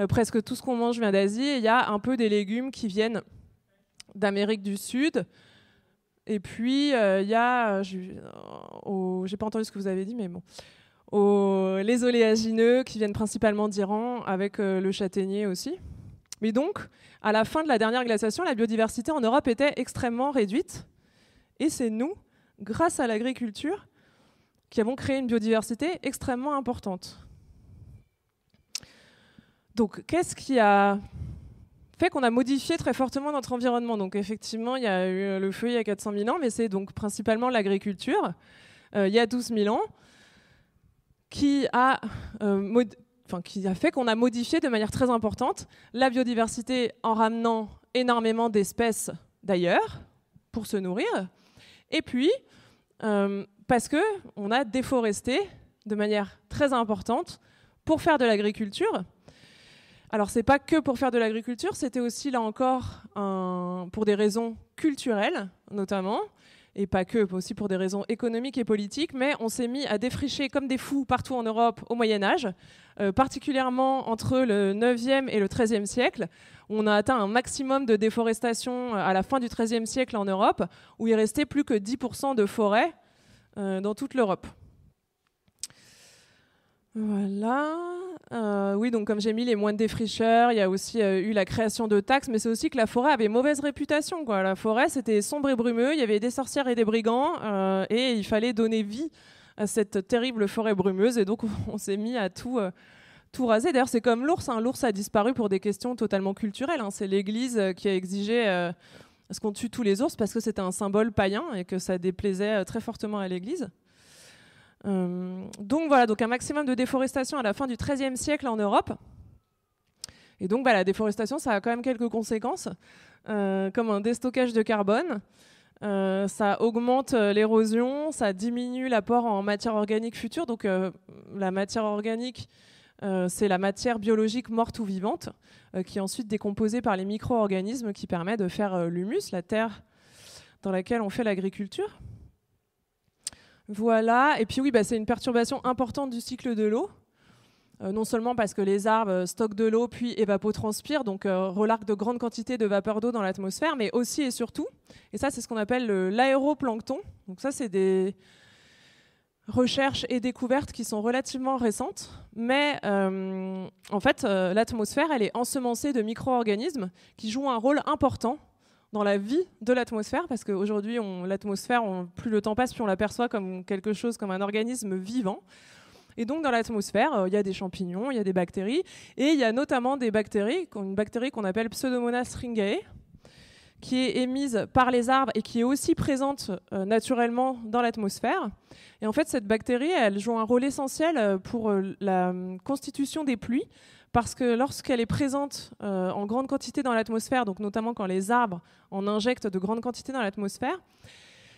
Speaker 2: Presque tout ce qu'on mange vient d'Asie. Et il y a un peu des légumes qui viennent d'Amérique du Sud. Et puis, il y a... j'ai pas entendu ce que vous avez dit, mais bon. Les oléagineux qui viennent principalement d'Iran, avec le châtaignier aussi. Mais donc, à la fin de la dernière glaciation, la biodiversité en Europe était extrêmement réduite. Et c'est nous, grâce à l'agriculture, qui avons créé une biodiversité extrêmement importante. Donc, qu'est-ce qui a fait qu'on a modifié très fortement notre environnement? Donc, effectivement, il y a eu le feu il y a 400 000 ans, mais c'est donc principalement l'agriculture, il y a 12 000 ans, qui a fait qu'on a modifié de manière très importante la biodiversité en ramenant énormément d'espèces d'ailleurs pour se nourrir, et puis parce qu'on a déforesté de manière très importante pour faire de l'agriculture. Alors, ce n'est pas que pour faire de l'agriculture, c'était aussi, là encore, pour des raisons culturelles, notamment. et pas que, aussi pour des raisons économiques et politiques, mais on s'est mis à défricher comme des fous partout en Europe au Moyen-Âge, particulièrement entre le 9e et le 13e siècle. On a atteint un maximum de déforestation à la fin du 13e siècle en Europe, où il restait plus que 10% de forêt dans toute l'Europe. Voilà. Oui, donc comme j'ai mis les moines défricheurs, il y a aussi eu la création de taxes, mais c'est aussi que la forêt avait mauvaise réputation, quoi. La forêt, c'était sombre et brumeux, il y avait des sorcières et des brigands, et il fallait donner vie à cette terrible forêt brumeuse, et donc on s'est mis à tout raser. D'ailleurs, c'est comme l'ours, hein. L'ours a disparu pour des questions totalement culturelles, hein. C'est l'Église qui a exigé ce qu'on tue tous les ours parce que c'était un symbole païen et que ça déplaisait très fortement à l'Église. Donc voilà, donc un maximum de déforestation à la fin du XIIIe siècle en Europe. Et donc la déforestation, ça a quand même quelques conséquences, comme un déstockage de carbone. Ça augmente l'érosion, ça diminue l'apport en matière organique future. Donc la matière organique, c'est la matière biologique morte ou vivante, qui est ensuite décomposée par les micro-organismes qui permet de faire l'humus, la terre dans laquelle on fait l'agriculture. Voilà, et puis oui, c'est une perturbation importante du cycle de l'eau, non seulement parce que les arbres stockent de l'eau puis évapotranspirent, donc relarquent de grandes quantités de vapeur d'eau dans l'atmosphère, mais aussi et surtout, et ça c'est ce qu'on appelle l'aéroplancton, donc ça c'est des recherches et découvertes qui sont relativement récentes, mais en fait l'atmosphère elle est ensemencée de micro-organismes qui jouent un rôle important dans la vie de l'atmosphère, parce qu'aujourd'hui, l'atmosphère, plus le temps passe, plus on l'aperçoit comme quelque chose, comme un organisme vivant. Et donc, dans l'atmosphère, il y a des champignons, il y a des bactéries, et il y a notamment une bactérie qu'on appelle Pseudomonas stringae, qui est émise par les arbres et qui est aussi présente naturellement dans l'atmosphère. Et en fait, cette bactérie, elle joue un rôle essentiel pour la constitution des pluies, parce que lorsqu'elle est présente en grande quantité dans l'atmosphère, donc notamment quand les arbres en injectent de grandes quantités dans l'atmosphère,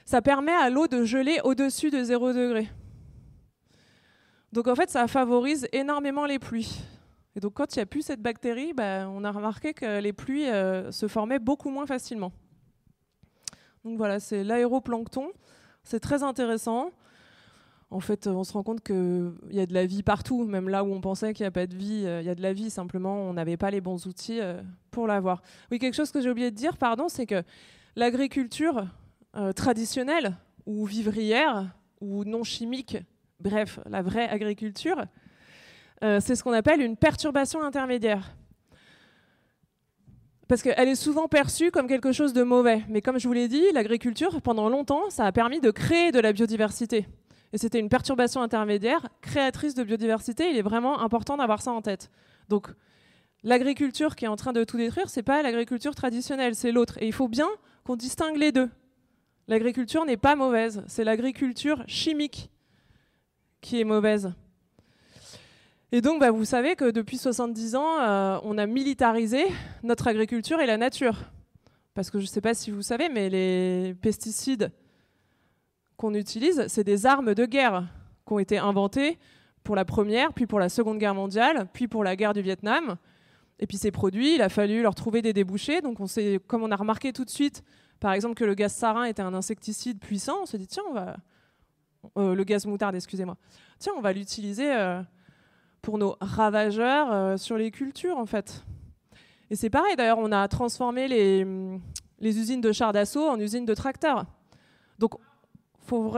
Speaker 2: ça permet à l'eau de geler au-dessus de 0 degré. Donc en fait, ça favorise énormément les pluies. Et donc quand il n'y a plus cette bactérie, on a remarqué que les pluies se formaient beaucoup moins facilement. Donc voilà, c'est l'aéroplancton. C'est très intéressant. En fait, on se rend compte qu'il y a de la vie partout, même là où on pensait qu'il n'y a pas de vie, il y a de la vie, simplement on n'avait pas les bons outils pour l'avoir. Oui, quelque chose que j'ai oublié de dire, c'est que l'agriculture traditionnelle, ou vivrière, ou non chimique, bref, la vraie agriculture, c'est ce qu'on appelle une perturbation intermédiaire. Parce qu'elle est souvent perçue comme quelque chose de mauvais. Mais comme je vous l'ai dit, l'agriculture, pendant longtemps, ça a permis de créer de la biodiversité. Et c'était une perturbation intermédiaire créatrice de biodiversité. Il est vraiment important d'avoir ça en tête. Donc, l'agriculture qui est en train de tout détruire, c'est pas l'agriculture traditionnelle, c'est l'autre. Et il faut bien qu'on distingue les deux. L'agriculture n'est pas mauvaise, c'est l'agriculture chimique qui est mauvaise. Et donc, vous savez que depuis 70 ans, on a militarisé notre agriculture et la nature. Parce que je ne sais pas si vous savez, mais les pesticides qu'on utilise, c'est des armes de guerre qui ont été inventées pour la Première, puis pour la Seconde Guerre mondiale, puis pour la guerre du Vietnam. Et puis ces produits, il a fallu leur trouver des débouchés. Donc comme on a remarqué tout de suite, par exemple, que le gaz sarin était un insecticide puissant, on s'est dit, tiens, le gaz moutarde, excusez-moi. Tiens, on va l'utiliser pour nos ravageurs sur les cultures, en fait. Et c'est pareil, d'ailleurs, on a transformé les usines de chars d'assaut en usines de tracteurs. Donc, faut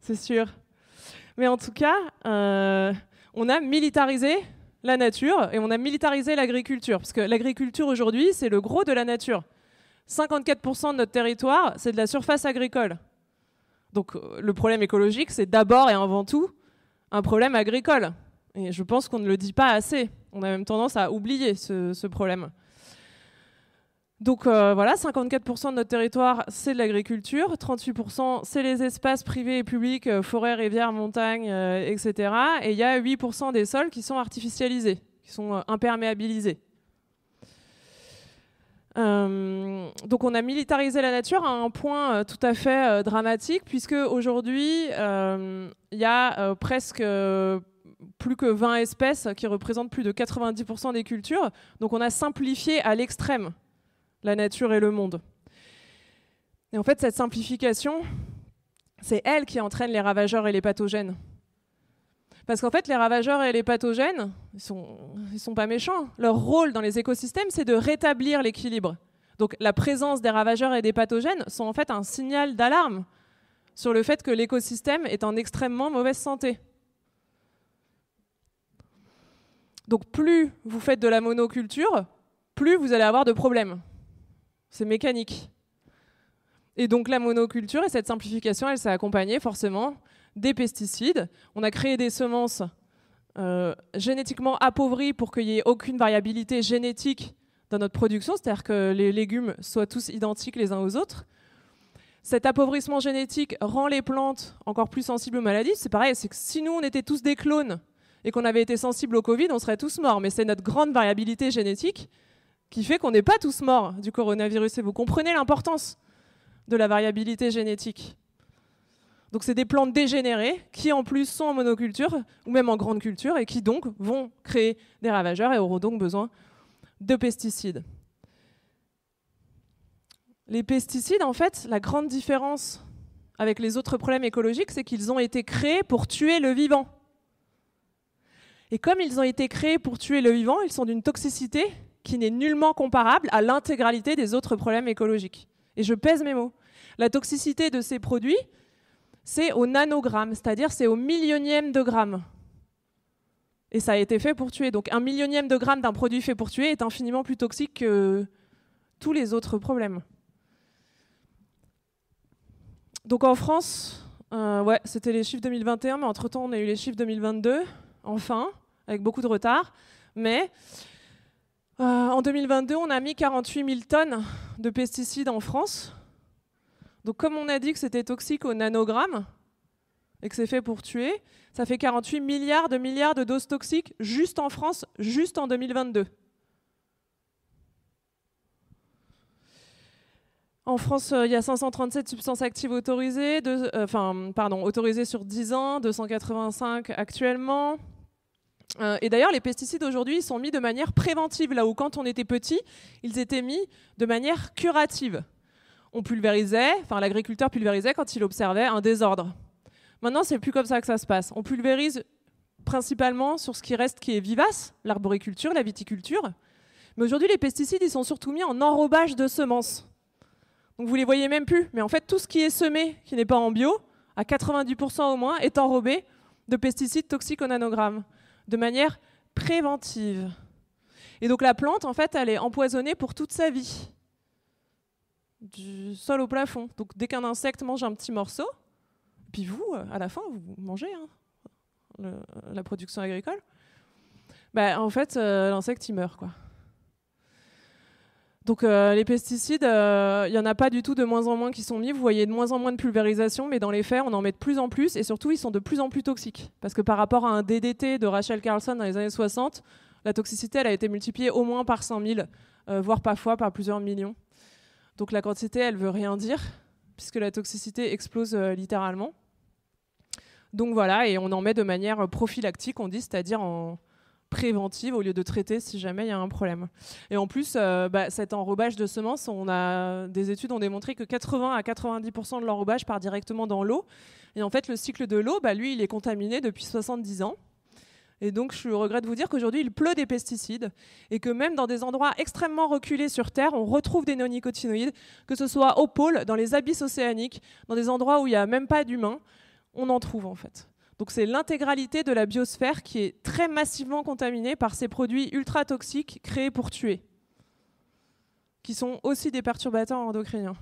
Speaker 2: c'est sûr. Mais en tout cas, on a militarisé la nature et on a militarisé l'agriculture. Parce que l'agriculture aujourd'hui, c'est le gros de la nature. 54% de notre territoire, c'est de la surface agricole. Donc le problème écologique, c'est d'abord et avant tout un problème agricole. Et je pense qu'on ne le dit pas assez. On a même tendance à oublier ce problème. Donc voilà, 54% de notre territoire, c'est de l'agriculture. 38%, c'est les espaces privés et publics, forêts, rivières, montagnes, etc. Et il y a 8% des sols qui sont artificialisés, qui sont imperméabilisés. Donc on a militarisé la nature à un point tout à fait dramatique, puisque aujourd'hui, il y a presque plus que 20 espèces qui représentent plus de 90% des cultures. Donc on a simplifié à l'extrême la nature et le monde. Et en fait, cette simplification, c'est elle qui entraîne les ravageurs et les pathogènes. Parce qu'en fait, les ravageurs et les pathogènes, ils sont pas méchants. Leur rôle dans les écosystèmes, c'est de rétablir l'équilibre. Donc la présence des ravageurs et des pathogènes sont en fait un signal d'alarme sur le fait que l'écosystème est en extrêmement mauvaise santé. Donc plus vous faites de la monoculture, plus vous allez avoir de problèmes. C'est mécanique. Et donc la monoculture et cette simplification, elle s'est accompagnée forcément des pesticides. On a créé des semences génétiquement appauvries pour qu'il n'y ait aucune variabilité génétique dans notre production, c'est-à-dire que les légumes soient tous identiques les uns aux autres. Cet appauvrissement génétique rend les plantes encore plus sensibles aux maladies. C'est pareil, c'est que si nous on était tous des clones et qu'on avait été sensibles au Covid, on serait tous morts. Mais c'est notre grande variabilité génétique qui fait qu'on n'est pas tous morts du coronavirus. Et vous comprenez l'importance de la variabilité génétique. Donc c'est des plantes dégénérées qui en plus sont en monoculture ou même en grande culture et qui donc vont créer des ravageurs et auront donc besoin de pesticides. Les pesticides, en fait, la grande différence avec les autres problèmes écologiques, c'est qu'ils ont été créés pour tuer le vivant. Et comme ils ont été créés pour tuer le vivant, ils sont d'une toxicité qui n'est nullement comparable à l'intégralité des autres problèmes écologiques. Et je pèse mes mots. La toxicité de ces produits, c'est au nanogramme, c'est-à-dire c'est au millionième de gramme. Et ça a été fait pour tuer. Donc un millionième de gramme d'un produit fait pour tuer est infiniment plus toxique que tous les autres problèmes. Donc en France, c'était les chiffres 2021, mais entre-temps on a eu les chiffres 2022, enfin, avec beaucoup de retard. Mais en 2022, on a mis 48 000 tonnes de pesticides en France. Donc comme on a dit que c'était toxique au nanogramme et que c'est fait pour tuer, ça fait 48 milliards de doses toxiques juste en France, juste en 2022. En France, il y a 537 substances actives autorisées, autorisées sur 10 ans, 285 actuellement. Et d'ailleurs, les pesticides aujourd'hui, ils sont mis de manière préventive, là où quand on était petit, ils étaient mis de manière curative. On pulvérisait, l'agriculteur pulvérisait quand il observait un désordre. Maintenant, c'est plus comme ça que ça se passe. On pulvérise principalement sur ce qui reste qui est vivace, l'arboriculture, la viticulture. Mais aujourd'hui, les pesticides, ils sont surtout mis en enrobage de semences. Donc vous les voyez même plus. Mais en fait, tout ce qui est semé, qui n'est pas en bio, à 90% au moins, est enrobé de pesticides toxiques au nanogramme, de manière préventive. Et donc la plante, en fait, elle est empoisonnée pour toute sa vie. Du sol au plafond. Donc dès qu'un insecte mange un petit morceau, puis vous, à la fin, vous mangez la production agricole, en fait, l'insecte, il meurt, quoi. Donc les pesticides, il n'y en a pas du tout de moins en moins qui sont mis. Vous voyez de moins en moins de pulvérisation, mais dans les faits, on en met de plus en plus. Et surtout, ils sont de plus en plus toxiques. Parce que par rapport à un DDT de Rachel Carlson dans les années 60, la toxicité, elle a été multipliée au moins par 100 000, voire parfois par plusieurs millions. Donc la quantité, elle ne veut rien dire, puisque la toxicité explose littéralement. Donc voilà, et on en met de manière prophylactique, on dit, c'est-à-dire en préventive au lieu de traiter si jamais il y a un problème. Et en plus, cet enrobage de semences, des études ont démontré que 80 à 90% de l'enrobage part directement dans l'eau. Et en fait, le cycle de l'eau, lui, il est contaminé depuis 70 ans. Et donc, je regrette de vous dire qu'aujourd'hui, il pleut des pesticides et que même dans des endroits extrêmement reculés sur Terre, on retrouve des néonicotinoïdes, que ce soit au pôle, dans les abysses océaniques, dans des endroits où il n'y a même pas d'humains, on en trouve en fait. Donc c'est l'intégralité de la biosphère qui est très massivement contaminée par ces produits ultra toxiques créés pour tuer, qui sont aussi des perturbateurs endocriniens.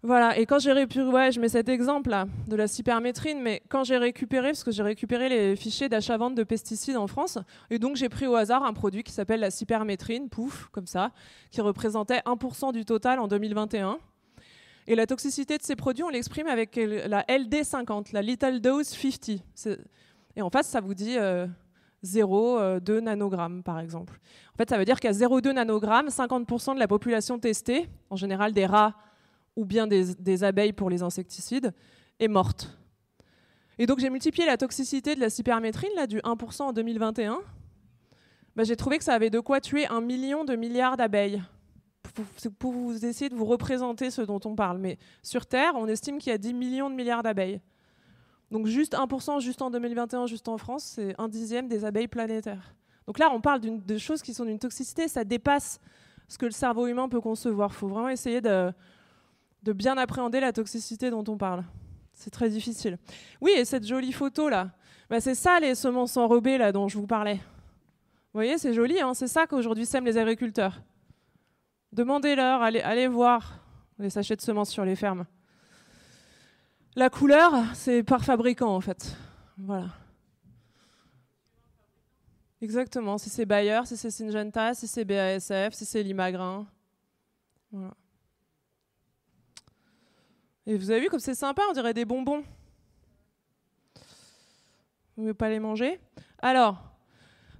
Speaker 2: Voilà, et quand j'ai récupéré, je mets cet exemple là de la cypermétrine, mais quand j'ai récupéré, parce que j'ai récupéré les fichiers d'achat-vente de pesticides en France, et donc j'ai pris au hasard un produit qui s'appelle la cypermétrine, pouf, comme ça, qui représentait 1% du total en 2021. Et la toxicité de ces produits, on l'exprime avec la LD50, la Little Dose 50. Et en face, ça vous dit 0,2 nanogrammes, par exemple. En fait, ça veut dire qu'à 0,2 nanogrammes, 50% de la population testée, en général des rats ou bien des abeilles pour les insecticides, est morte. Et donc j'ai multiplié la toxicité de la cypermétrine, là, du 1% en 2021. Bah, j'ai trouvé que ça avait de quoi tuer 1 million de milliards d'abeilles. Pour vous essayer de vous représenter ce dont on parle. Mais sur Terre, on estime qu'il y a 10 millions de milliards d'abeilles. Donc juste 1%, juste en 2021, juste en France, c'est 1/10 des abeilles planétaires. Donc là, on parle de choses qui sont d'une toxicité, ça dépasse ce que le cerveau humain peut concevoir. Il faut vraiment essayer de bien appréhender la toxicité dont on parle. C'est très difficile. Oui, et cette jolie photo-là, bah, c'est ça les semences enrobées là, dont je vous parlais. Vous voyez, c'est joli, hein, c'est ça qu'aujourd'hui sèment les agriculteurs. Demandez-leur, allez voir les sachets de semences sur les fermes. La couleur, c'est par fabricant en fait. Voilà. Exactement, si c'est Bayer, si c'est Syngenta, si c'est BASF, si c'est Limagrain. Voilà. Et vous avez vu comme c'est sympa, on dirait des bonbons. Vous ne voulez pas les manger? Alors,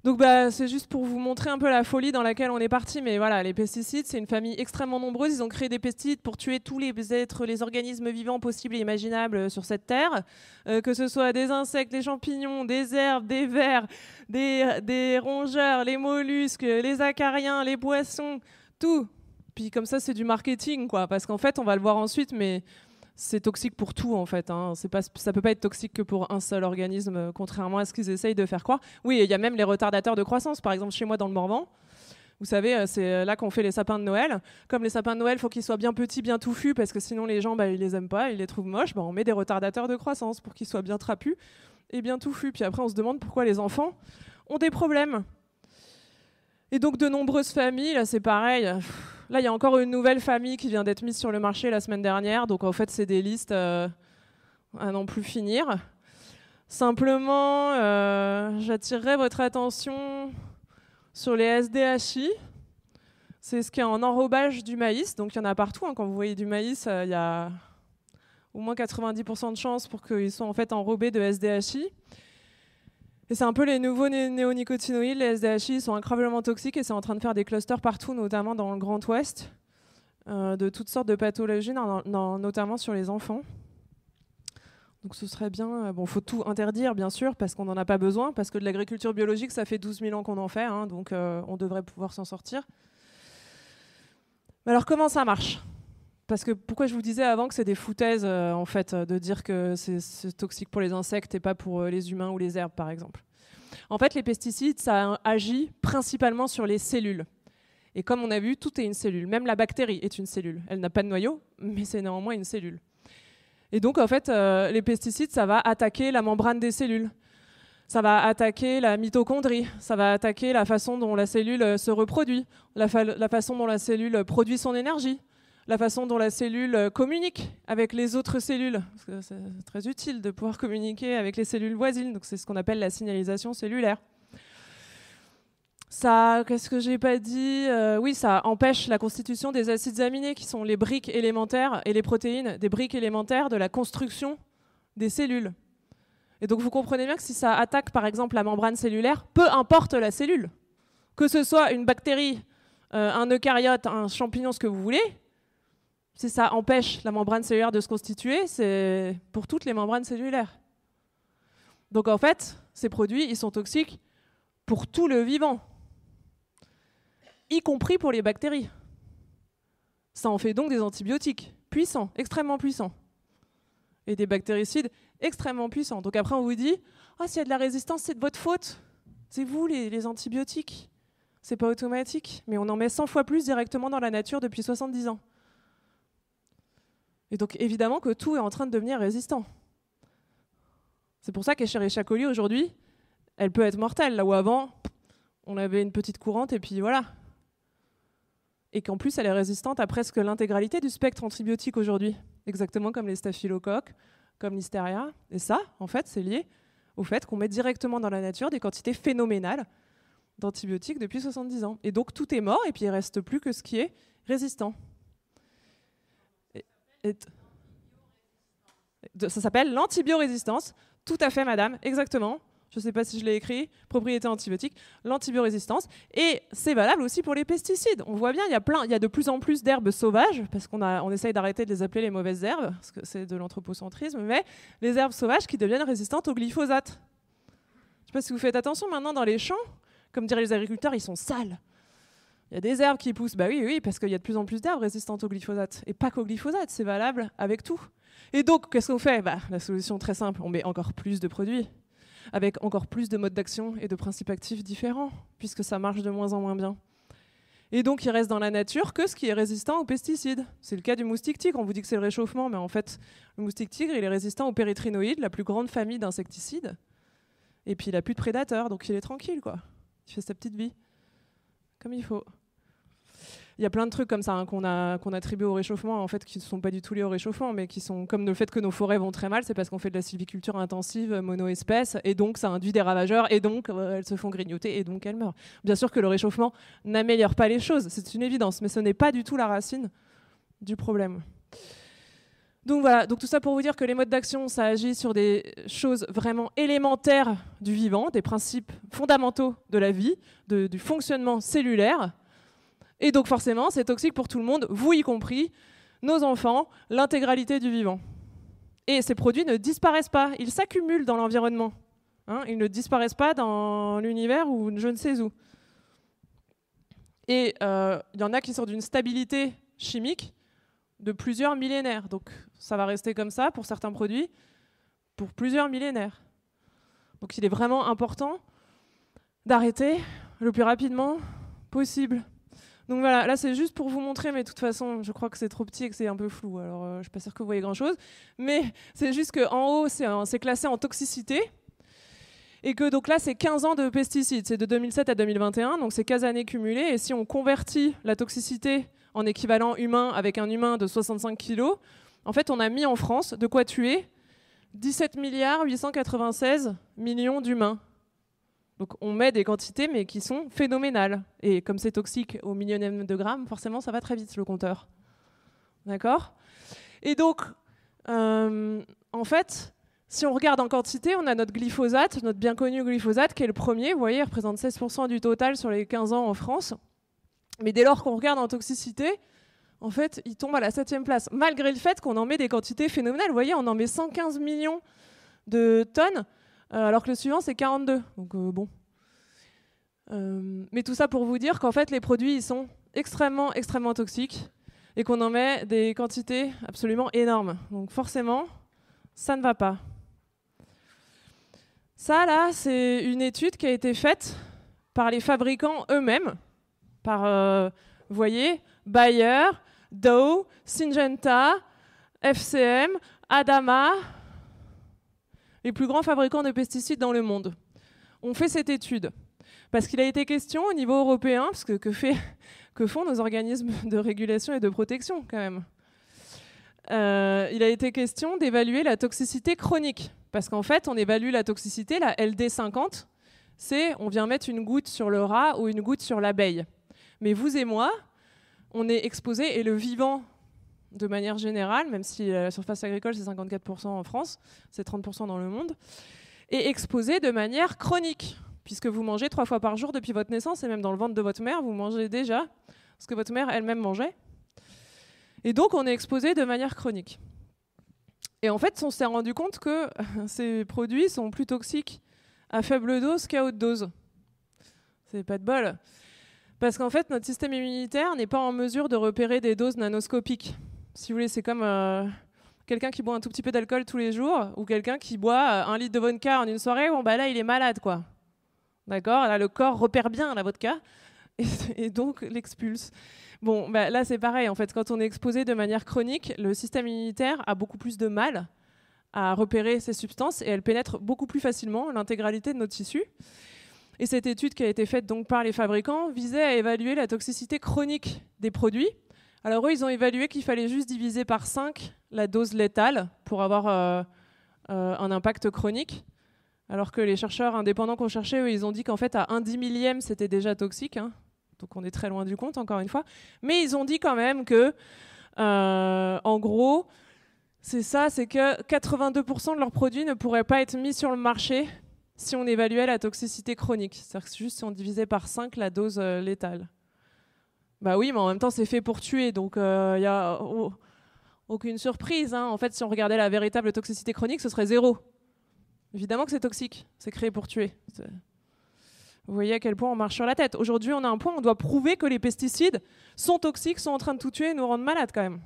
Speaker 2: donc bah, c'est juste pour vous montrer un peu la folie dans laquelle on est parti. Mais voilà, les pesticides, c'est une famille extrêmement nombreuse. Ils ont créé des pesticides pour tuer tous les êtres, les organismes vivants possibles et imaginables sur cette terre. Que ce soit des insectes, des champignons, des herbes, des vers, des rongeurs, les mollusques, les acariens, les poissons, tout. Puis comme ça, c'est du marketing, quoi. Parce qu'en fait, on va le voir ensuite, mais c'est toxique pour tout, en fait. Hein. Ça ne peut pas être toxique que pour un seul organisme, contrairement à ce qu'ils essayent de faire croire. Oui, il y a même les retardateurs de croissance. Par exemple, chez moi, dans le Morvan, vous savez, c'est là qu'on fait les sapins de Noël. Comme les sapins de Noël, il faut qu'ils soient bien petits, bien touffus, parce que sinon, les gens, ils les aiment pas, ils les trouvent moches. On met des retardateurs de croissance pour qu'ils soient bien trapus et bien touffus. Puis après, on se demande pourquoi les enfants ont des problèmes. Et donc, de nombreuses familles, là, c'est pareil. Là, il y a encore une nouvelle famille qui vient d'être mise sur le marché la semaine dernière. Donc, en fait, c'est des listes à n'en plus finir. Simplement, j'attirerai votre attention sur les SDHI. C'est ce qui est en enrobage du maïs. Donc, il y en a partout. Hein. Quand vous voyez du maïs, il y a au moins 90% de chances pour qu'ils soient en fait enrobés de SDHI. Et c'est un peu les nouveaux néonicotinoïdes, les SDHI, ils sont incroyablement toxiques et c'est en train de faire des clusters partout, notamment dans le Grand Ouest, de toutes sortes de pathologies, notamment sur les enfants. Donc ce serait bien... Bon, il faut tout interdire, bien sûr, parce qu'on n'en a pas besoin, parce que de l'agriculture biologique, ça fait 12 000 ans qu'on en fait, hein, donc on devrait pouvoir s'en sortir. Mais alors, comment ça marche ? Parce que pourquoi je vous disais avant que c'est des foutaises, en fait, de dire que c'est toxique pour les insectes et pas pour les humains ou les herbes, par exemple. En fait, les pesticides, ça agit principalement sur les cellules. Et comme on a vu, tout est une cellule. Même la bactérie est une cellule. Elle n'a pas de noyau, mais c'est néanmoins une cellule. Et donc, en fait, les pesticides, ça va attaquer la membrane des cellules. Ça va attaquer la mitochondrie. Ça va attaquer la façon dont la cellule se reproduit, la façon dont la cellule produit son énergie, la façon dont la cellule communique avec les autres cellules. Parce que c'est très utile de pouvoir communiquer avec les cellules voisines. Donc c'est ce qu'on appelle la signalisation cellulaire. Ça, qu'est-ce que j'ai pas dit ? Oui, ça empêche la constitution des acides aminés, qui sont les briques élémentaires, et les protéines, des briques élémentaires de la construction des cellules. Et donc vous comprenez bien que si ça attaque par exemple la membrane cellulaire, peu importe la cellule, que ce soit une bactérie, un eucaryote, un champignon, ce que vous voulez, si ça empêche la membrane cellulaire de se constituer, c'est pour toutes les membranes cellulaires. Donc en fait, ces produits, ils sont toxiques pour tout le vivant, y compris pour les bactéries. Ça en fait donc des antibiotiques puissants, extrêmement puissants, et des bactéricides extrêmement puissants. Donc après, on vous dit « Ah, s'il y a de la résistance, c'est de votre faute. C'est vous, les antibiotiques. C'est pas automatique. » Mais on en met 100 fois plus directement dans la nature depuis 70 ans. Et donc, évidemment que tout est en train de devenir résistant. C'est pour ça qu'Escherichia coli, aujourd'hui, elle peut être mortelle. Là où avant, on avait une petite courante et puis voilà. Et qu'en plus, elle est résistante à presque l'intégralité du spectre antibiotique aujourd'hui. Exactement comme les staphylocoques, comme l'hystéria. Et ça, en fait, c'est lié au fait qu'on met directement dans la nature des quantités phénoménales d'antibiotiques depuis 70 ans. Et donc, tout est mort et puis il ne reste plus que ce qui est résistant. Ça s'appelle l'antibiorésistance. Tout à fait, madame, exactement. je ne sais pas si je l'ai écrit, propriétés antibiotiques, l'antibiorésistance. Et c'est valable aussi pour les pesticides. On voit bien, il y a de plus en plus d'herbes sauvages, parce qu'on essaye d'arrêter de les appeler les mauvaises herbes, parce que c'est de l'anthropocentrisme, mais les herbes sauvages qui deviennent résistantes au glyphosate. Je ne sais pas si vous faites attention maintenant dans les champs, comme diraient les agriculteurs, ils sont sales. Il y a des herbes qui poussent, bah oui, parce qu'il y a de plus en plus d'herbes résistantes au glyphosate. Et pas qu'au glyphosate, c'est valable avec tout. Et donc, qu'est-ce qu'on fait ? La solution très simple, on met encore plus de produits, avec encore plus de modes d'action et de principes actifs différents, puisque ça marche de moins en moins bien. Et donc, il reste dans la nature que ce qui est résistant aux pesticides. C'est le cas du moustique tigre. On vous dit que c'est le réchauffement, mais en fait, le moustique tigre, il est résistant aux pérétrinoïdes, la plus grande famille d'insecticides. Et puis, il n'a plus de prédateurs, donc il est tranquille, quoi. Il fait sa petite vie, comme il faut. Il y a plein de trucs comme ça qu'on attribue au réchauffement, en fait, qui ne sont pas du tout liés au réchauffement, mais qui sont comme le fait que nos forêts vont très mal, c'est parce qu'on fait de la sylviculture intensive, monoespèce, et donc ça induit des ravageurs, et donc elles se font grignoter, et donc elles meurent. Bien sûr que le réchauffement n'améliore pas les choses, c'est une évidence, mais ce n'est pas du tout la racine du problème. Donc voilà, donc tout ça pour vous dire que les modes d'action, ça agit sur des choses vraiment élémentaires du vivant, des principes fondamentaux de la vie, du fonctionnement cellulaire. Et donc forcément, c'est toxique pour tout le monde, vous y compris, nos enfants, l'intégralité du vivant. Et ces produits ne disparaissent pas, ils s'accumulent dans l'environnement. Ils ne disparaissent pas dans l'univers ou je ne sais où. Et il y en a qui sont d'une stabilité chimique de plusieurs millénaires. Donc ça va rester comme ça pour certains produits pour plusieurs millénaires. Donc il est vraiment important d'arrêter le plus rapidement possible. Donc voilà, là c'est juste pour vous montrer, mais de toute façon, je crois que c'est trop petit et que c'est un peu flou, alors je ne suis pas sûre que vous voyez grand-chose. Mais c'est juste qu'en haut, c'est classé en toxicité, et que donc là, c'est 15 ans de pesticides, c'est de 2007 à 2021, donc c'est 15 années cumulées, et si on convertit la toxicité en équivalent humain avec un humain de 65 kg, en fait, on a mis en France de quoi tuer 17 896 millions d'humains. Donc on met des quantités, mais qui sont phénoménales. Et comme c'est toxique au millionième de grammes, forcément, ça va très vite, le compteur. D'accord ? Et donc, en fait, si on regarde en quantité, on a notre glyphosate, notre bien connu glyphosate, qui est le premier. Vous voyez, il représente 16% du total sur les 15 ans en France. Mais dès lors qu'on regarde en toxicité, en fait, il tombe à la 7e place, malgré le fait qu'on en met des quantités phénoménales. Vous voyez, on en met 115 millions de tonnes, alors que le suivant, c'est 42. Donc bon. Mais tout ça pour vous dire qu'en fait, les produits, ils sont extrêmement, extrêmement toxiques et qu'on en met des quantités absolument énormes. Donc forcément, ça ne va pas. Ça, là, c'est une étude qui a été faite par les fabricants eux-mêmes, par, vous voyez, Bayer, Dow, Syngenta, FCM, Adama, les plus grands fabricants de pesticides dans le monde. On fait cette étude parce qu'il a été question au niveau européen, parce que font nos organismes de régulation et de protection quand même. Il a été question d'évaluer la toxicité chronique, parce qu'en fait, on évalue la toxicité, la LD50, c'est on vient mettre une goutte sur le rat ou une goutte sur l'abeille. Mais vous et moi, on est exposés, et le vivant, de manière générale, même si la surface agricole, c'est 54% en France, c'est 30% dans le monde, est exposé de manière chronique, puisque vous mangez 3 fois par jour depuis votre naissance, et même dans le ventre de votre mère, vous mangez déjà ce que votre mère elle-même mangeait. Et donc, on est exposé de manière chronique. Et en fait, on s'est rendu compte que ces produits sont plus toxiques à faible dose qu'à haute dose. C'est pas de bol. Parce qu'en fait, notre système immunitaire n'est pas en mesure de repérer des doses nanoscopiques. Si vous voulez, c'est comme quelqu'un qui boit un tout petit peu d'alcool tous les jours, ou quelqu'un qui boit 1 litre de vodka en une soirée, bon bah là, il est malade, quoi. D'accord ? Là, le corps repère bien la vodka, et donc l'expulse. Bon, bah, là, c'est pareil. En fait, quand on est exposé de manière chronique, le système immunitaire a beaucoup plus de mal à repérer ces substances, et elles pénètrent beaucoup plus facilement l'intégralité de nos tissus. Et cette étude qui a été faite donc par les fabricants visait à évaluer la toxicité chronique des produits. Alors eux, ils ont évalué qu'il fallait juste diviser par 5 la dose létale pour avoir un impact chronique. Alors que les chercheurs indépendants qu'on cherchait, eux, ils ont dit qu'en fait, à 1/10 millième, c'était déjà toxique. Hein. Donc on est très loin du compte, encore une fois. Mais ils ont dit quand même que, en gros, c'est que 82% de leurs produits ne pourraient pas être mis sur le marché si on évaluait la toxicité chronique. C'est-à-dire que juste si on divisait par 5 la dose létale. Bah oui, mais en même temps, c'est fait pour tuer, donc il n'y a aucune surprise. Hein. En fait, si on regardait la véritable toxicité chronique, ce serait 0. Évidemment que c'est toxique, c'est créé pour tuer. Vous voyez à quel point on marche sur la tête. Aujourd'hui, on a un point où on doit prouver que les pesticides sont toxiques, sont en train de tout tuer et nous rendre malades quand même.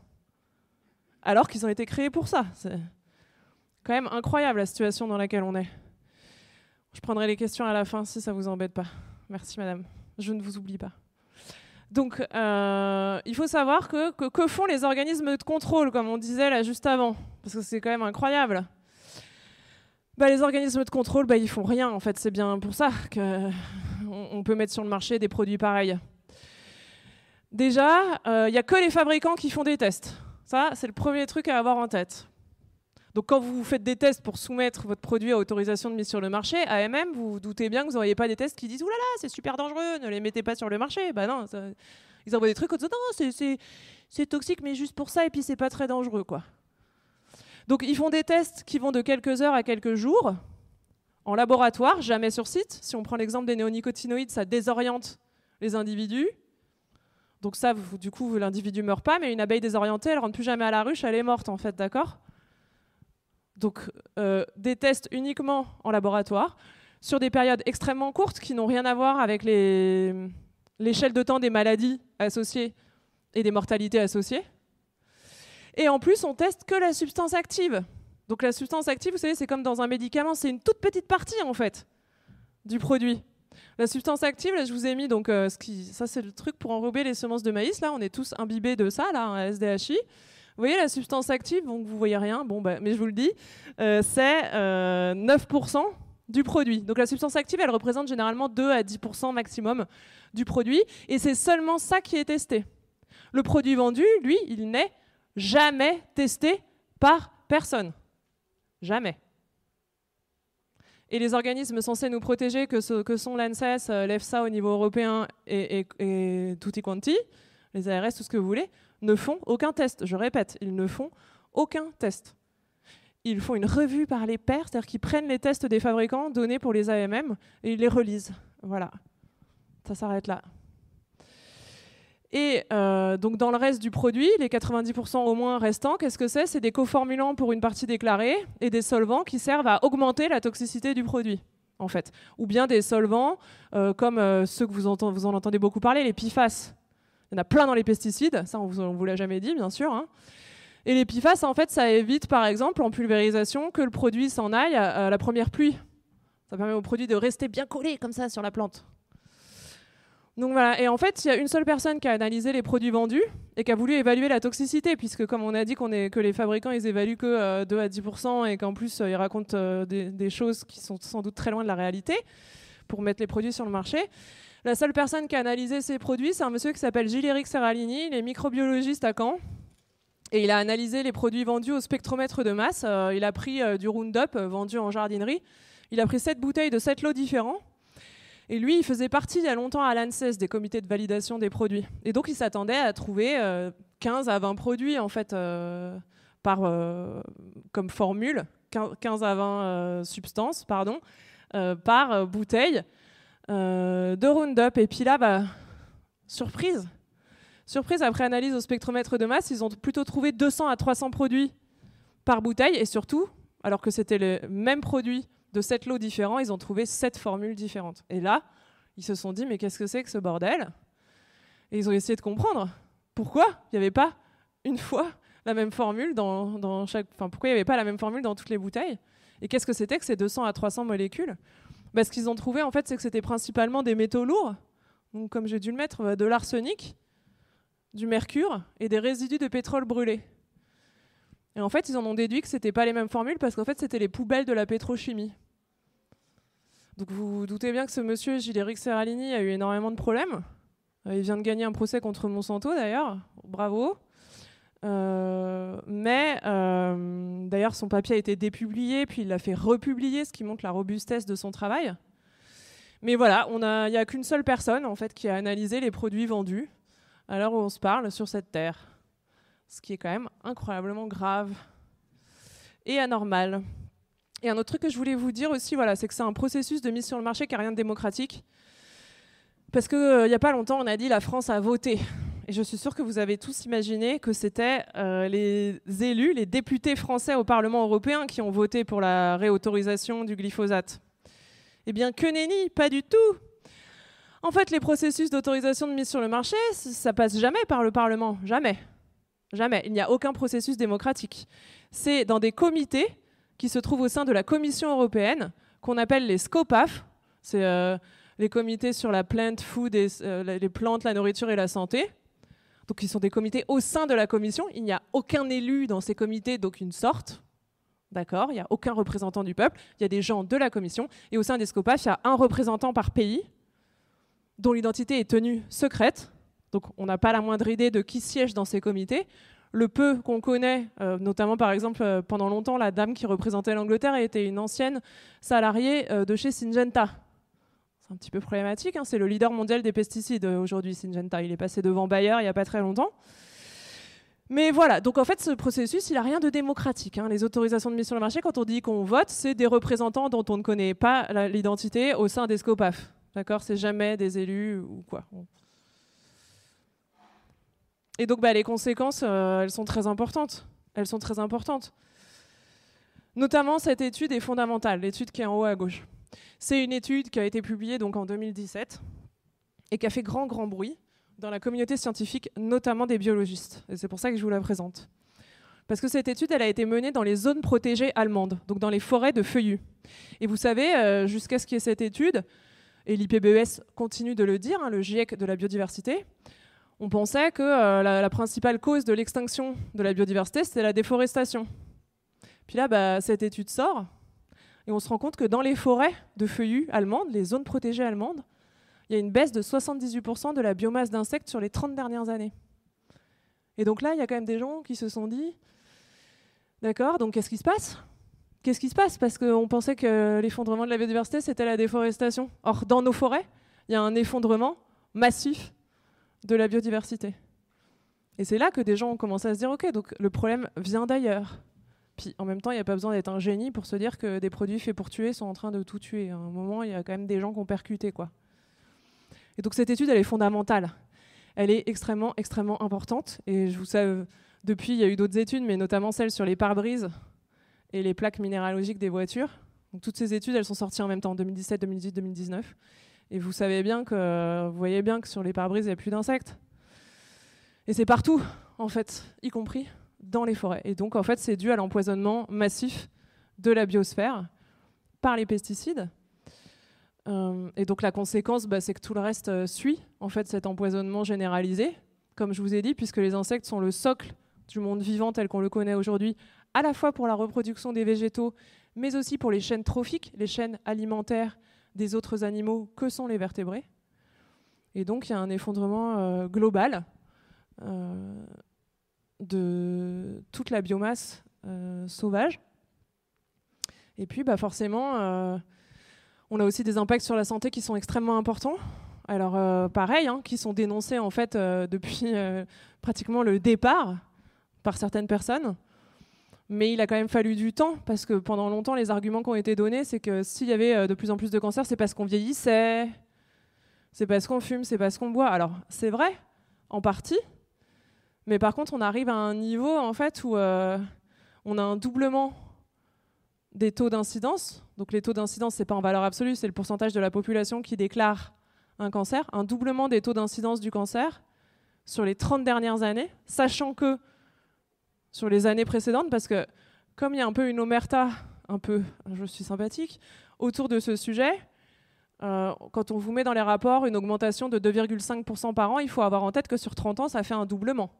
Speaker 2: Alors qu'ils ont été créés pour ça. C'est quand même incroyable la situation dans laquelle on est. Je prendrai les questions à la fin si ça ne vous embête pas. Merci madame, je ne vous oublie pas. Donc, il faut savoir que font les organismes de contrôle, comme on disait là juste avant, parce que c'est quand même incroyable. Bah, les organismes de contrôle, ils font rien, en fait. C'est bien pour ça qu'on peut mettre sur le marché des produits pareils. Déjà, il n'y a que les fabricants qui font des tests. Ça, c'est le premier truc à avoir en tête. Donc, quand vous faites des tests pour soumettre votre produit à autorisation de mise sur le marché, AMM, vous vous doutez bien que vous n'auriez pas des tests qui disent « Ouh là là, c'est super dangereux, ne les mettez pas sur le marché ». Bah non, ils envoient des trucs en disant « Non, c'est toxique, mais juste pour ça, et puis c'est pas très dangereux, quoi ». Donc, ils font des tests qui vont de quelques heures à quelques jours, en laboratoire, jamais sur site. Si on prend l'exemple des néonicotinoïdes, ça désoriente les individus. Donc ça, du coup, l'individu ne meurt pas, mais une abeille désorientée, elle ne rentre plus jamais à la ruche, elle est morte, en fait, d'accord ? Donc, des tests uniquement en laboratoire, sur des périodes extrêmement courtes qui n'ont rien à voir avec l'échelle de temps des maladies associées et des mortalités associées. Et en plus, on teste que la substance active. Donc la substance active, vous savez, c'est comme dans un médicament, c'est une toute petite partie, en fait, du produit. La substance active, là, je vous ai mis, donc, ça c'est le truc pour enrober les semences de maïs, là, on est tous imbibés de ça, là, un SDHI. Vous voyez la substance active, donc vous voyez rien, mais je vous le dis, c'est 9% du produit. Donc la substance active, elle représente généralement 2 à 10% maximum du produit, et c'est seulement ça qui est testé. Le produit vendu, lui, il n'est jamais testé par personne. Jamais. Et les organismes censés nous protéger, que sont l'ANSES, l'EFSA au niveau européen et tutti quanti, les ARS, tout ce que vous voulez, ne font aucun test. Je répète, ils ne font aucun test. Ils font une revue par les pairs, c'est-à-dire qu'ils prennent les tests des fabricants donnés pour les AMM et ils les relisent. Voilà. Ça s'arrête là. Et donc dans le reste du produit, les 90% au moins restants, qu'est-ce que c'est ? C'est des coformulants pour une partie déclarée et des solvants qui servent à augmenter la toxicité du produit, en fait. Ou bien des solvants comme ceux que vous en entendez beaucoup parler, les PFAS. Il y en a plein dans les pesticides, ça on vous l'a jamais dit bien sûr. Hein. Et les PFAS, en fait, ça évite par exemple en pulvérisation que le produit s'en aille à la première pluie. Ça permet au produit de rester bien collé comme ça sur la plante. Donc voilà, et en fait, il y a une seule personne qui a analysé les produits vendus et qui a voulu évaluer la toxicité, puisque comme on a dit que les fabricants, ils évaluent que 2 à 10% et qu'en plus, ils racontent des choses qui sont sans doute très loin de la réalité pour mettre les produits sur le marché. La seule personne qui a analysé ces produits, c'est un monsieur qui s'appelle Gilles-Éric Serralini, il est microbiologiste à Caen, et il a analysé les produits vendus au spectromètre de masse. Il a pris du Roundup vendu en jardinerie, il a pris 7 bouteilles de 7 lots différents. Et lui, il faisait partie il y a longtemps à l'ANSES des comités de validation des produits. Et donc, il s'attendait à trouver 15 à 20 produits en fait, comme formule, 15 à 20 substances par bouteille de Roundup. Et puis là, surprise, après analyse au spectromètre de masse, ils ont plutôt trouvé 200 à 300 produits par bouteille. Et surtout, alors que c'était le même produit, de 7 lots différents, ils ont trouvé 7 formules différentes. Et là, ils se sont dit, mais qu'est-ce que c'est que ce bordel ? Et ils ont essayé de comprendre pourquoi il n'y avait pas une fois la même formule dans chaque... Enfin, pourquoi il n'y avait pas la même formule dans toutes les bouteilles ? Et qu'est-ce que c'était que ces 200 à 300 molécules ? Ce qu'ils ont trouvé, en fait, c'est que c'était principalement des métaux lourds, donc comme j'ai dû le mettre, de l'arsenic, du mercure et des résidus de pétrole brûlé. Et en fait, ils en ont déduit que ce n'étaient pas les mêmes formules parce qu'en fait, c'était les poubelles de la pétrochimie. Donc vous vous doutez bien que ce monsieur, Gilles-Éric Serralini, a eu énormément de problèmes. Il vient de gagner un procès contre Monsanto, d'ailleurs. Bravo. Mais d'ailleurs, son papier a été dépublié, puis il l'a fait republier, ce qui montre la robustesse de son travail. Mais voilà, il n'y a qu'une seule personne en fait, qui a analysé les produits vendus à l'heure où on se parle sur cette terre. Ce qui est quand même incroyablement grave et anormal. Et un autre truc que je voulais vous dire aussi, voilà, c'est que c'est un processus de mise sur le marché qui n'a rien de démocratique. Parce qu'il n'y a pas longtemps, on a dit la France a voté. Et je suis sûre que vous avez tous imaginé que c'était les élus, les députés français au Parlement européen qui ont voté pour la réautorisation du glyphosate. Eh bien, que nenni, pas du tout. En fait, les processus d'autorisation de mise sur le marché, ça passe jamais par le Parlement. Jamais. Jamais. Il n'y a aucun processus démocratique. C'est dans des comités qui se trouvent au sein de la Commission européenne, qu'on appelle les SCOPAF. C'est les comités sur la plant food, les plantes, la nourriture et la santé. Donc, ils sont des comités au sein de la Commission. Il n'y a aucun élu dans ces comités d'aucune sorte. D'accord ? Il n'y a aucun représentant du peuple. Il y a des gens de la Commission. Et au sein des SCOPAF, il y a un représentant par pays dont l'identité est tenue secrète. Donc, on n'a pas la moindre idée de qui siège dans ces comités. Le peu qu'on connaît, notamment par exemple, pendant longtemps, la dame qui représentait l'Angleterre était une ancienne salariée de chez Syngenta. C'est un petit peu problématique, hein. C'est le leader mondial des pesticides aujourd'hui, Syngenta. Il est passé devant Bayer il n'y a pas très longtemps. Mais voilà, donc en fait, ce processus, il n'a rien de démocratique, hein. Les autorisations de mise sur le marché, quand on dit qu'on vote, c'est des représentants dont on ne connaît pas l'identité au sein des SCOPAF. D'accord ? C'est jamais des élus ou quoi. Et donc, les conséquences, elles sont très importantes. Elles sont très importantes. Notamment, cette étude est fondamentale, l'étude qui est en haut à gauche. C'est une étude qui a été publiée donc, en 2017 et qui a fait grand bruit dans la communauté scientifique, notamment des biologistes. Et c'est pour ça que je vous la présente. Parce que cette étude, elle a été menée dans les zones protégées allemandes, donc dans les forêts de feuillus. Et vous savez, jusqu'à ce qu'il y ait cette étude, et l'IPBES continue de le dire, hein, le GIEC de la biodiversité, on pensait que la principale cause de l'extinction de la biodiversité, c'était la déforestation. Puis là, cette étude sort, et on se rend compte que dans les forêts de feuillus allemandes, les zones protégées allemandes, il y a une baisse de 78% de la biomasse d'insectes sur les 30 dernières années. Et donc là, il y a quand même des gens qui se sont dit, d'accord, donc qu'est-ce qui se passe ? Qu'est-ce qui se passe ? Parce qu'on pensait que l'effondrement de la biodiversité, c'était la déforestation. Or, dans nos forêts, il y a un effondrement massif de la biodiversité. Et c'est là que des gens ont commencé à se dire, ok, donc le problème vient d'ailleurs. Puis en même temps, il n'y a pas besoin d'être un génie pour se dire que des produits faits pour tuer sont en train de tout tuer. À un moment, il y a quand même des gens qui ont percuté, quoi. Et donc cette étude, elle est fondamentale. Elle est extrêmement importante. Et je vous sais, depuis, il y a eu d'autres études, mais notamment celle sur les pare-brises et les plaques minéralogiques des voitures. Donc toutes ces études, elles sont sorties en même temps, en 2017, 2018, 2019. Et vous voyez bien que sur les pare-brises, il n'y a plus d'insectes. Et c'est partout, en fait, y compris dans les forêts. Et donc, en fait, c'est dû à l'empoisonnement massif de la biosphère par les pesticides. Et donc, la conséquence, c'est que tout le reste suit, en fait, cet empoisonnement généralisé, comme je vous ai dit, puisque les insectes sont le socle du monde vivant tel qu'on le connaît aujourd'hui, à la fois pour la reproduction des végétaux, mais aussi pour les chaînes trophiques, les chaînes alimentaires des autres animaux que sont les vertébrés. Et donc, il y a un effondrement global de toute la biomasse sauvage. Et puis, forcément, on a aussi des impacts sur la santé qui sont extrêmement importants. Alors, pareil, hein, qui sont dénoncés en fait depuis pratiquement le départ par certaines personnes. Mais il a quand même fallu du temps, parce que pendant longtemps, les arguments qui ont été donnés, c'est que s'il y avait de plus en plus de cancers, c'est parce qu'on vieillissait, c'est parce qu'on fume, c'est parce qu'on boit. Alors, c'est vrai, en partie, mais par contre, on arrive à un niveau en fait, où on a un doublement des taux d'incidence. Donc les taux d'incidence, c'est pas en valeur absolue, c'est le pourcentage de la population qui déclare un cancer. Un doublement des taux d'incidence du cancer sur les 30 dernières années, sachant que sur les années précédentes, parce que comme il y a un peu une omerta, je suis sympathique, autour de ce sujet, quand on vous met dans les rapports une augmentation de 2,5% par an, il faut avoir en tête que sur 30 ans, ça fait un doublement.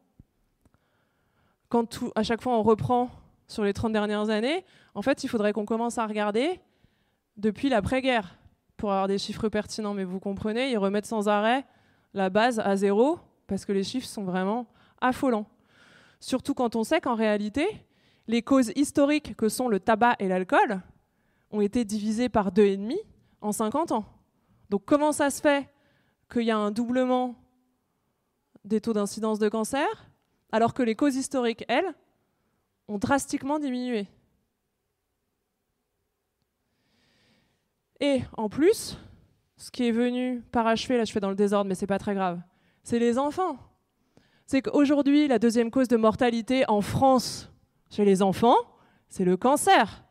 Speaker 2: Quand à chaque fois on reprend sur les 30 dernières années, en fait, il faudrait qu'on commence à regarder depuis l'après-guerre pour avoir des chiffres pertinents. Mais vous comprenez, ils remettent sans arrêt la base à zéro parce que les chiffres sont vraiment affolants. Surtout quand on sait qu'en réalité, les causes historiques que sont le tabac et l'alcool ont été divisées par 2,5 en 50 ans. Donc comment ça se fait qu'il y a un doublement des taux d'incidence de cancer alors que les causes historiques, elles, ont drastiquement diminué? Et en plus, ce qui est venu parachever, là je fais dans le désordre, mais c'est pas très grave, c'est les enfants. C'est qu'aujourd'hui, la deuxième cause de mortalité en France chez les enfants, c'est le cancer.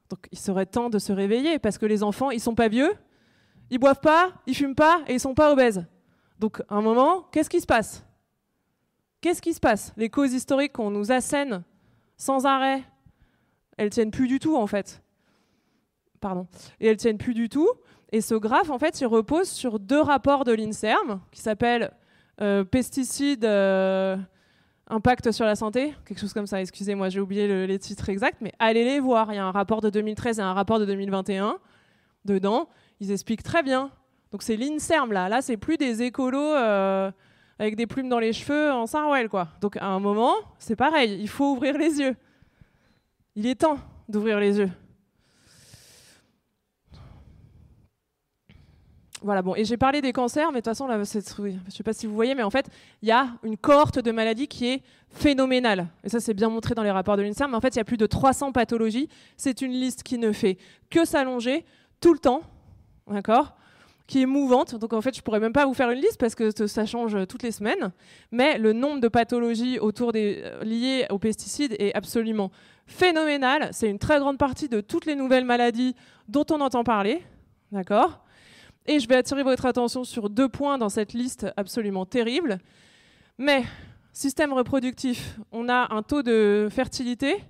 Speaker 2: Donc il serait temps de se réveiller, parce que les enfants, ils sont pas vieux, ils boivent pas, ils fument pas, et ils sont pas obèses. Donc à un moment, qu'est-ce qui se passe ? Qu'est-ce qui se passe ? Les causes historiques qu'on nous assène sans arrêt, elles tiennent plus du tout en fait. Pardon. Et elles tiennent plus du tout. Et ce graphe, en fait, il repose sur 2 rapports de l'INSERM qui s'appellent pesticides, impact sur la santé, quelque chose comme ça. Excusez-moi, j'ai oublié les titres exacts, mais allez les voir. Il y a un rapport de 2013 et un rapport de 2021. Dedans, ils expliquent très bien. Donc c'est l'INSERM là. Là, c'est plus des écolos avec des plumes dans les cheveux en Sarwell, quoi. Donc à un moment, c'est pareil. Il faut ouvrir les yeux. Il est temps d'ouvrir les yeux. Voilà, bon, et j'ai parlé des cancers, mais de toute façon, là, je ne sais pas si vous voyez, mais en fait, il y a une cohorte de maladies qui est phénoménale. Et ça, c'est bien montré dans les rapports de l'INSERM, mais en fait, il y a plus de 300 pathologies. C'est une liste qui ne fait que s'allonger tout le temps, d'accord ? Qui est mouvante. Donc, en fait, je ne pourrais même pas vous faire une liste parce que ça change toutes les semaines. Mais le nombre de pathologies liées aux pesticides est absolument phénoménal. C'est une très grande partie de toutes les nouvelles maladies dont on entend parler, d'accord ? Et je vais attirer votre attention sur 2 points dans cette liste absolument terrible. Mais, système reproductif, on a un taux de fertilité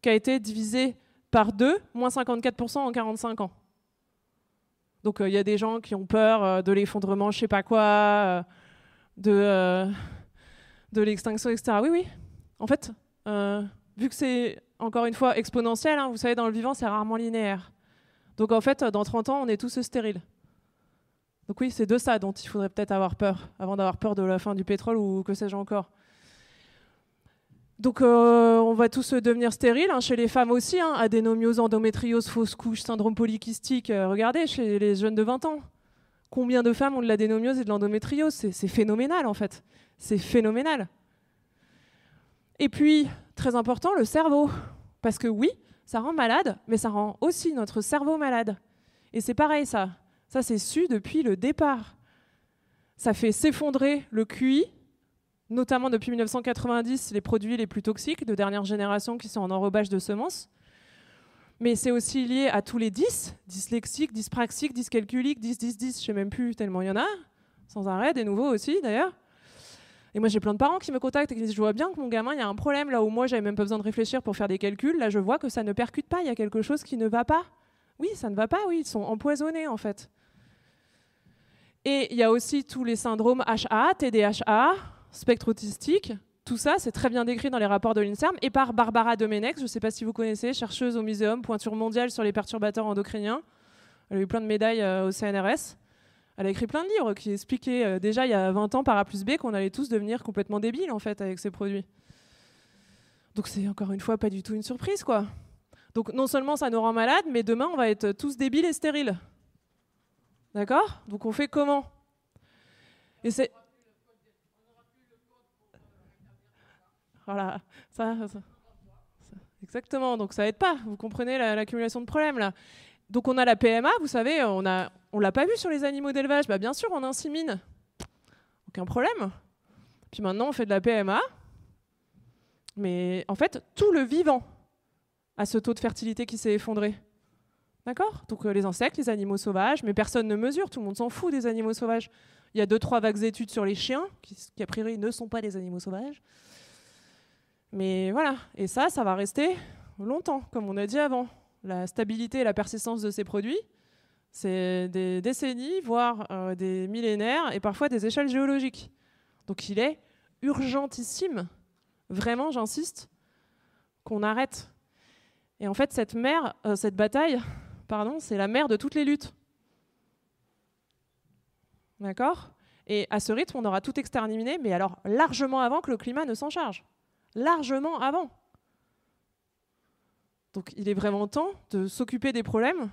Speaker 2: qui a été divisé par 2, moins 54% en 45 ans. Donc il y a des gens qui ont peur de l'effondrement, je ne sais pas quoi, de l'extinction, etc. Oui, oui. En fait, vu que c'est, encore une fois, exponentiel, hein, vous savez, dans le vivant, c'est rarement linéaire. Donc en fait, dans 30 ans, on est tous stériles. Donc oui, c'est de ça dont il faudrait peut-être avoir peur, avant d'avoir peur de la fin du pétrole ou que sais-je encore. Donc on va tous devenir stériles, hein, chez les femmes aussi, hein, adénomiose, endométriose, fausse couche, syndrome polykystique. Regardez, chez les jeunes de 20 ans, combien de femmes ont de l'adénomiose et de l'endométriose ? C'est phénoménal en fait, c'est phénoménal. Et puis, très important, le cerveau. Parce que oui, ça rend malade, mais ça rend aussi notre cerveau malade. Et c'est pareil ça. Ça, c'est su depuis le départ. Ça fait s'effondrer le QI, notamment depuis 1990, les produits les plus toxiques de dernière génération qui sont en enrobage de semences. Mais c'est aussi lié à tous les 10, dyslexiques, dyspraxiques, dyscalculiques, 10, je ne sais même plus tellement il y en a, sans arrêt, des nouveaux aussi d'ailleurs. Et moi, j'ai plein de parents qui me contactent et qui disent « Je vois bien que mon gamin, il y a un problème, là où moi, j'avais même pas besoin de réfléchir pour faire des calculs. Là, je vois que ça ne percute pas, il y a quelque chose qui ne va pas. » Oui, ça ne va pas, oui, ils sont empoisonnés en fait. Et il y a aussi tous les syndromes HA, TDHA, spectre autistique. Tout ça, c'est très bien décrit dans les rapports de l'INSERM et par Barbara Domenech, je ne sais pas si vous connaissez, chercheuse au Muséum, pointure mondiale sur les perturbateurs endocriniens. Elle a eu plein de médailles au CNRS. Elle a écrit plein de livres qui expliquaient déjà il y a 20 ans par A plus B qu'on allait tous devenir complètement débiles en fait avec ces produits. Donc c'est encore une fois pas du tout une surprise quoi. Donc non seulement ça nous rend malades, mais demain on va être tous débiles et stériles. D'accord ? Donc on fait comment ? Et c'est... Voilà, ça. Exactement, donc ça aide pas, vous comprenez l'accumulation de problèmes là. Donc on a la PMA, vous savez, on l'a pas vu sur les animaux d'élevage, bah bien sûr on insémine, aucun problème. Puis maintenant on fait de la PMA, mais en fait tout le vivant a ce taux de fertilité qui s'est effondré. D'accord ? Donc les insectes, les animaux sauvages, mais personne ne mesure, tout le monde s'en fout des animaux sauvages. Il y a 2-3 vagues études sur les chiens, qui a priori ne sont pas des animaux sauvages. Mais voilà, et ça va rester longtemps, comme on a dit avant. La stabilité et la persistance de ces produits, c'est des décennies, voire des millénaires, et parfois des échelles géologiques. Donc il est urgentissime, vraiment j'insiste, qu'on arrête. Et en fait cette bataille, c'est la mère de toutes les luttes. D'accord ? Et à ce rythme, on aura tout exterminé, mais alors largement avant que le climat ne s'en charge. Largement avant. Donc il est vraiment temps de s'occuper des problèmes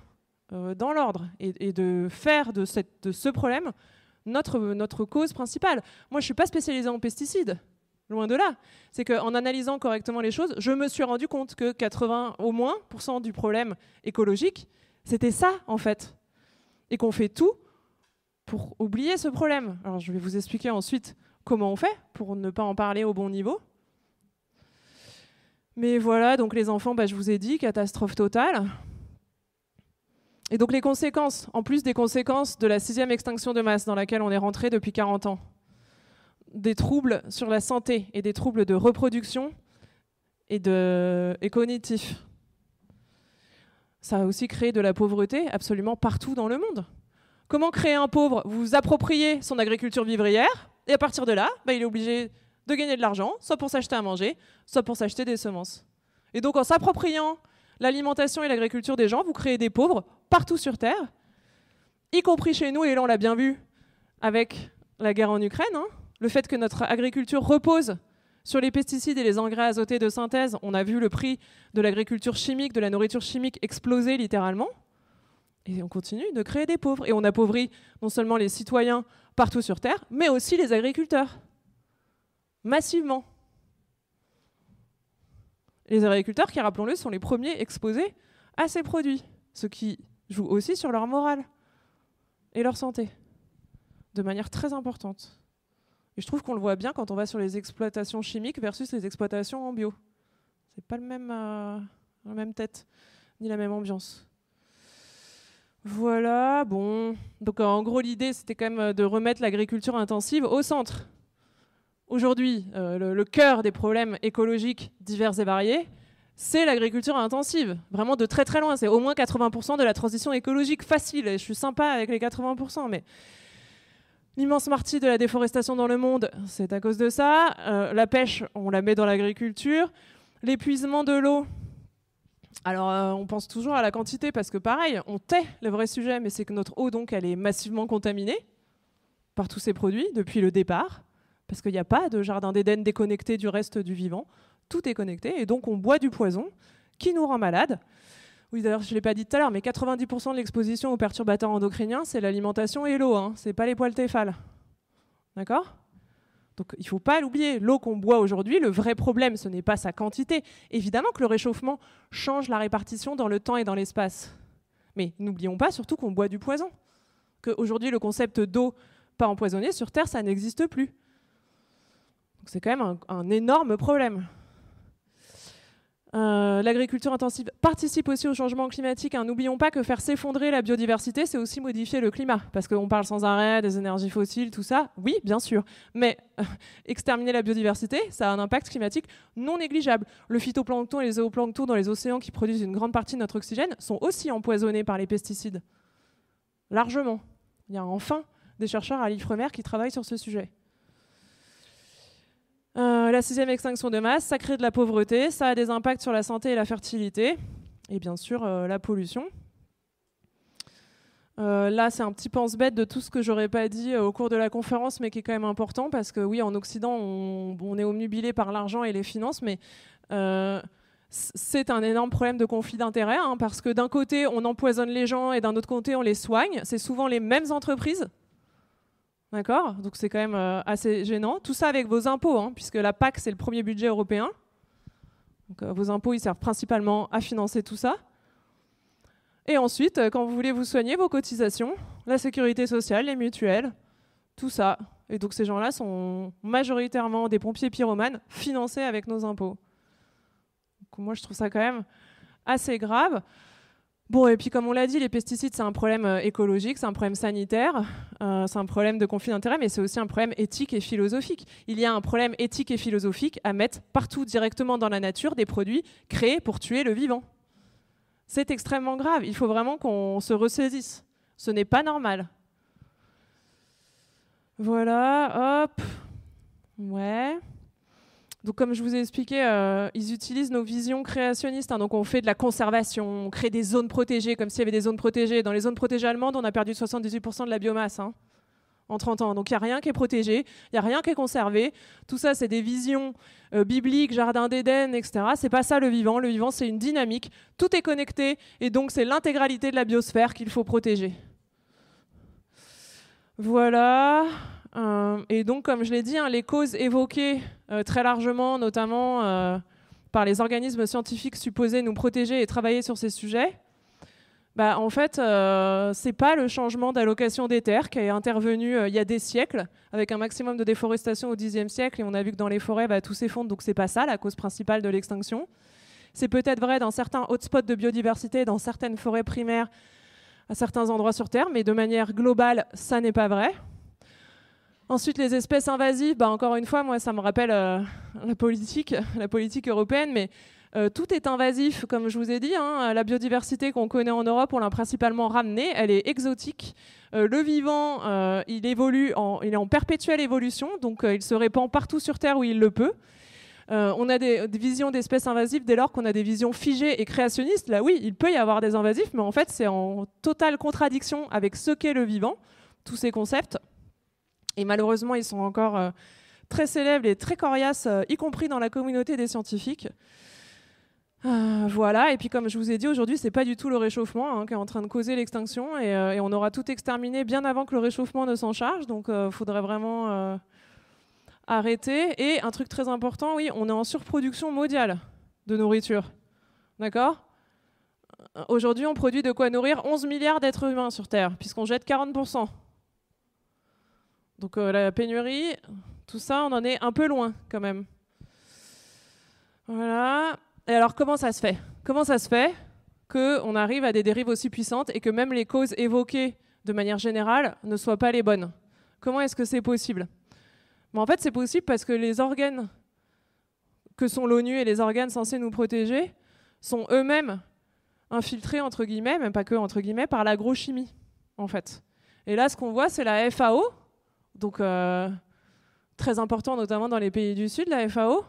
Speaker 2: dans l'ordre et de faire de ce problème notre cause principale. Moi, je ne suis pas spécialisée en pesticides, loin de là. C'est qu'en analysant correctement les choses, je me suis rendu compte que 80% au moins du problème écologique, C'était ça, en fait. Et qu'on fait tout pour oublier ce problème. Alors, je vais vous expliquer ensuite comment on fait pour ne pas en parler au bon niveau. Mais voilà, donc les enfants, je vous ai dit, catastrophe totale. Et donc les conséquences, en plus des conséquences de la 6e extinction de masse dans laquelle on est rentré depuis 40 ans, des troubles sur la santé et des troubles de reproduction et cognitifs. Ça a aussi créé de la pauvreté absolument partout dans le monde. Comment créer un pauvre? Vous vous appropriez son agriculture vivrière, et à partir de là, il est obligé de gagner de l'argent, soit pour s'acheter à manger, soit pour s'acheter des semences. Et donc en s'appropriant l'alimentation et l'agriculture des gens, vous créez des pauvres partout sur Terre, y compris chez nous, et là on l'a bien vu avec la guerre en Ukraine, hein, le fait que notre agriculture repose sur les pesticides et les engrais azotés de synthèse. On a vu le prix de l'agriculture chimique, de la nourriture chimique exploser littéralement. Et on continue de créer des pauvres. Et on appauvrit non seulement les citoyens partout sur Terre, mais aussi les agriculteurs. Massivement. Les agriculteurs qui, rappelons-le, sont les premiers exposés à ces produits. Ce qui joue aussi sur leur morale et leur santé. De manière très importante. Et je trouve qu'on le voit bien quand on va sur les exploitations chimiques versus les exploitations en bio. C'est pas la même tête, ni la même ambiance. Voilà, bon. Donc en gros, l'idée, c'était quand même de remettre l'agriculture intensive au centre. Aujourd'hui, le cœur des problèmes écologiques divers et variés, c'est l'agriculture intensive. Vraiment de très très loin. C'est au moins 80% de la transition écologique facile. Et je suis sympa avec les 80%, mais l'immense partie de la déforestation dans le monde, c'est à cause de ça. La pêche, on la met dans l'agriculture. L'épuisement de l'eau, alors on pense toujours à la quantité parce que pareil, on tait le vrai sujet, mais c'est que notre eau, donc, elle est massivement contaminée par tous ces produits depuis le départ, parce qu'il n'y a pas de jardin d'Éden déconnecté du reste du vivant. Tout est connecté, et donc on boit du poison qui nous rend malades. Oui, d'ailleurs, je ne l'ai pas dit tout à l'heure, mais 90% de l'exposition aux perturbateurs endocriniens, c'est l'alimentation et l'eau, hein. Ce n'est pas les poils téphales. D'accord ? Donc il ne faut pas l'oublier. L'eau qu'on boit aujourd'hui, le vrai problème, ce n'est pas sa quantité. Évidemment que le réchauffement change la répartition dans le temps et dans l'espace. Mais n'oublions pas surtout qu'on boit du poison. Qu'aujourd'hui, le concept d'eau pas empoisonnée sur Terre, ça n'existe plus. Donc c'est quand même un énorme problème. L'agriculture intensive participe aussi au changement climatique. Hein. N'oublions pas que faire s'effondrer la biodiversité, c'est aussi modifier le climat. Parce qu'on parle sans arrêt des énergies fossiles, tout ça. Oui, bien sûr. Mais exterminer la biodiversité, ça a un impact climatique non négligeable. Le phytoplancton et les zooplanctons dans les océans qui produisent une grande partie de notre oxygène sont aussi empoisonnés par les pesticides. Largement. Il y a enfin des chercheurs à l'IFREMER qui travaillent sur ce sujet. La 6e extinction de masse, ça crée de la pauvreté, ça a des impacts sur la santé et la fertilité, et bien sûr la pollution. Là, c'est un petit pense-bête de tout ce que j'aurais pas dit au cours de la conférence, mais qui est quand même important, parce que oui, en Occident, on est omnubilé par l'argent et les finances, mais c'est un énorme problème de conflit d'intérêts, hein, parce que d'un côté, on empoisonne les gens, et d'un autre côté, on les soigne. C'est souvent les mêmes entreprises. D'accord ? Donc c'est quand même assez gênant. Tout ça avec vos impôts, hein, puisque la PAC, c'est le premier budget européen. Donc, vos impôts, ils servent principalement à financer tout ça. Et ensuite, quand vous voulez vous soigner, vos cotisations, la sécurité sociale, les mutuelles, tout ça. Et donc ces gens-là sont majoritairement des pompiers pyromanes financés avec nos impôts. Donc, moi, je trouve ça quand même assez grave. Bon, et puis comme on l'a dit, les pesticides, c'est un problème écologique, c'est un problème sanitaire, c'est un problème de conflit d'intérêts, mais c'est aussi un problème éthique et philosophique. Il y a un problème éthique et philosophique à mettre partout directement dans la nature des produits créés pour tuer le vivant. C'est extrêmement grave, il faut vraiment qu'on se ressaisisse. Ce n'est pas normal. Voilà, hop, ouais... Donc, comme je vous ai expliqué, ils utilisent nos visions créationnistes. Hein. Donc, on fait de la conservation, on crée des zones protégées, comme s'il y avait des zones protégées. Dans les zones protégées allemandes, on a perdu 78% de la biomasse en 30 ans. Donc, il n'y a rien qui est protégé, il n'y a rien qui est conservé. Tout ça, c'est des visions bibliques, jardin d'Éden, etc. C'est pas ça le vivant. Le vivant, c'est une dynamique. Tout est connecté, et donc c'est l'intégralité de la biosphère qu'il faut protéger. Voilà... et donc, comme je l'ai dit, hein, les causes évoquées très largement, notamment par les organismes scientifiques supposés nous protéger et travailler sur ces sujets, En fait, c'est pas le changement d'allocation des terres qui est intervenu il y a des siècles, avec un maximum de déforestation au Xe siècle, et on a vu que dans les forêts, tout s'effondre, donc c'est pas ça la cause principale de l'extinction. C'est peut-être vrai dans certains hotspots de biodiversité, dans certaines forêts primaires, à certains endroits sur Terre, mais de manière globale, ça n'est pas vrai. Ensuite, les espèces invasives, encore une fois, moi, ça me rappelle la politique européenne, mais tout est invasif, comme je vous ai dit. La biodiversité qu'on connaît en Europe, on l'a principalement ramenée, elle est exotique. Le vivant, il est en perpétuelle évolution, donc il se répand partout sur Terre où il le peut. On a des visions d'espèces invasives dès lors qu'on a des visions figées et créationnistes. Là, oui, il peut y avoir des invasifs, mais en fait, c'est en totale contradiction avec ce qu'est le vivant, tous ces concepts. Et malheureusement, ils sont encore très célèbres et très coriaces, y compris dans la communauté des scientifiques. Voilà, et puis comme je vous ai dit, aujourd'hui, c'est pas du tout le réchauffement qui est en train de causer l'extinction, et on aura tout exterminé bien avant que le réchauffement ne s'en charge, donc il faudrait vraiment arrêter. Et un truc très important, oui, on est en surproduction mondiale de nourriture, d'accord ? Aujourd'hui, on produit de quoi nourrir 11 milliards d'êtres humains sur Terre, puisqu'on jette 40%. Donc la pénurie, tout ça, on en est un peu loin quand même. Voilà. Et alors comment ça se fait ? Comment ça se fait qu'on arrive à des dérives aussi puissantes et que même les causes évoquées de manière générale ne soient pas les bonnes ? Comment est-ce que c'est possible ? En fait, c'est possible parce que les organes que sont l'ONU et les organes censés nous protéger sont eux-mêmes infiltrés, entre guillemets, même pas que entre guillemets, par l'agrochimie, en fait. Et là, ce qu'on voit, c'est la FAO, donc très important notamment dans les pays du Sud, la FAO,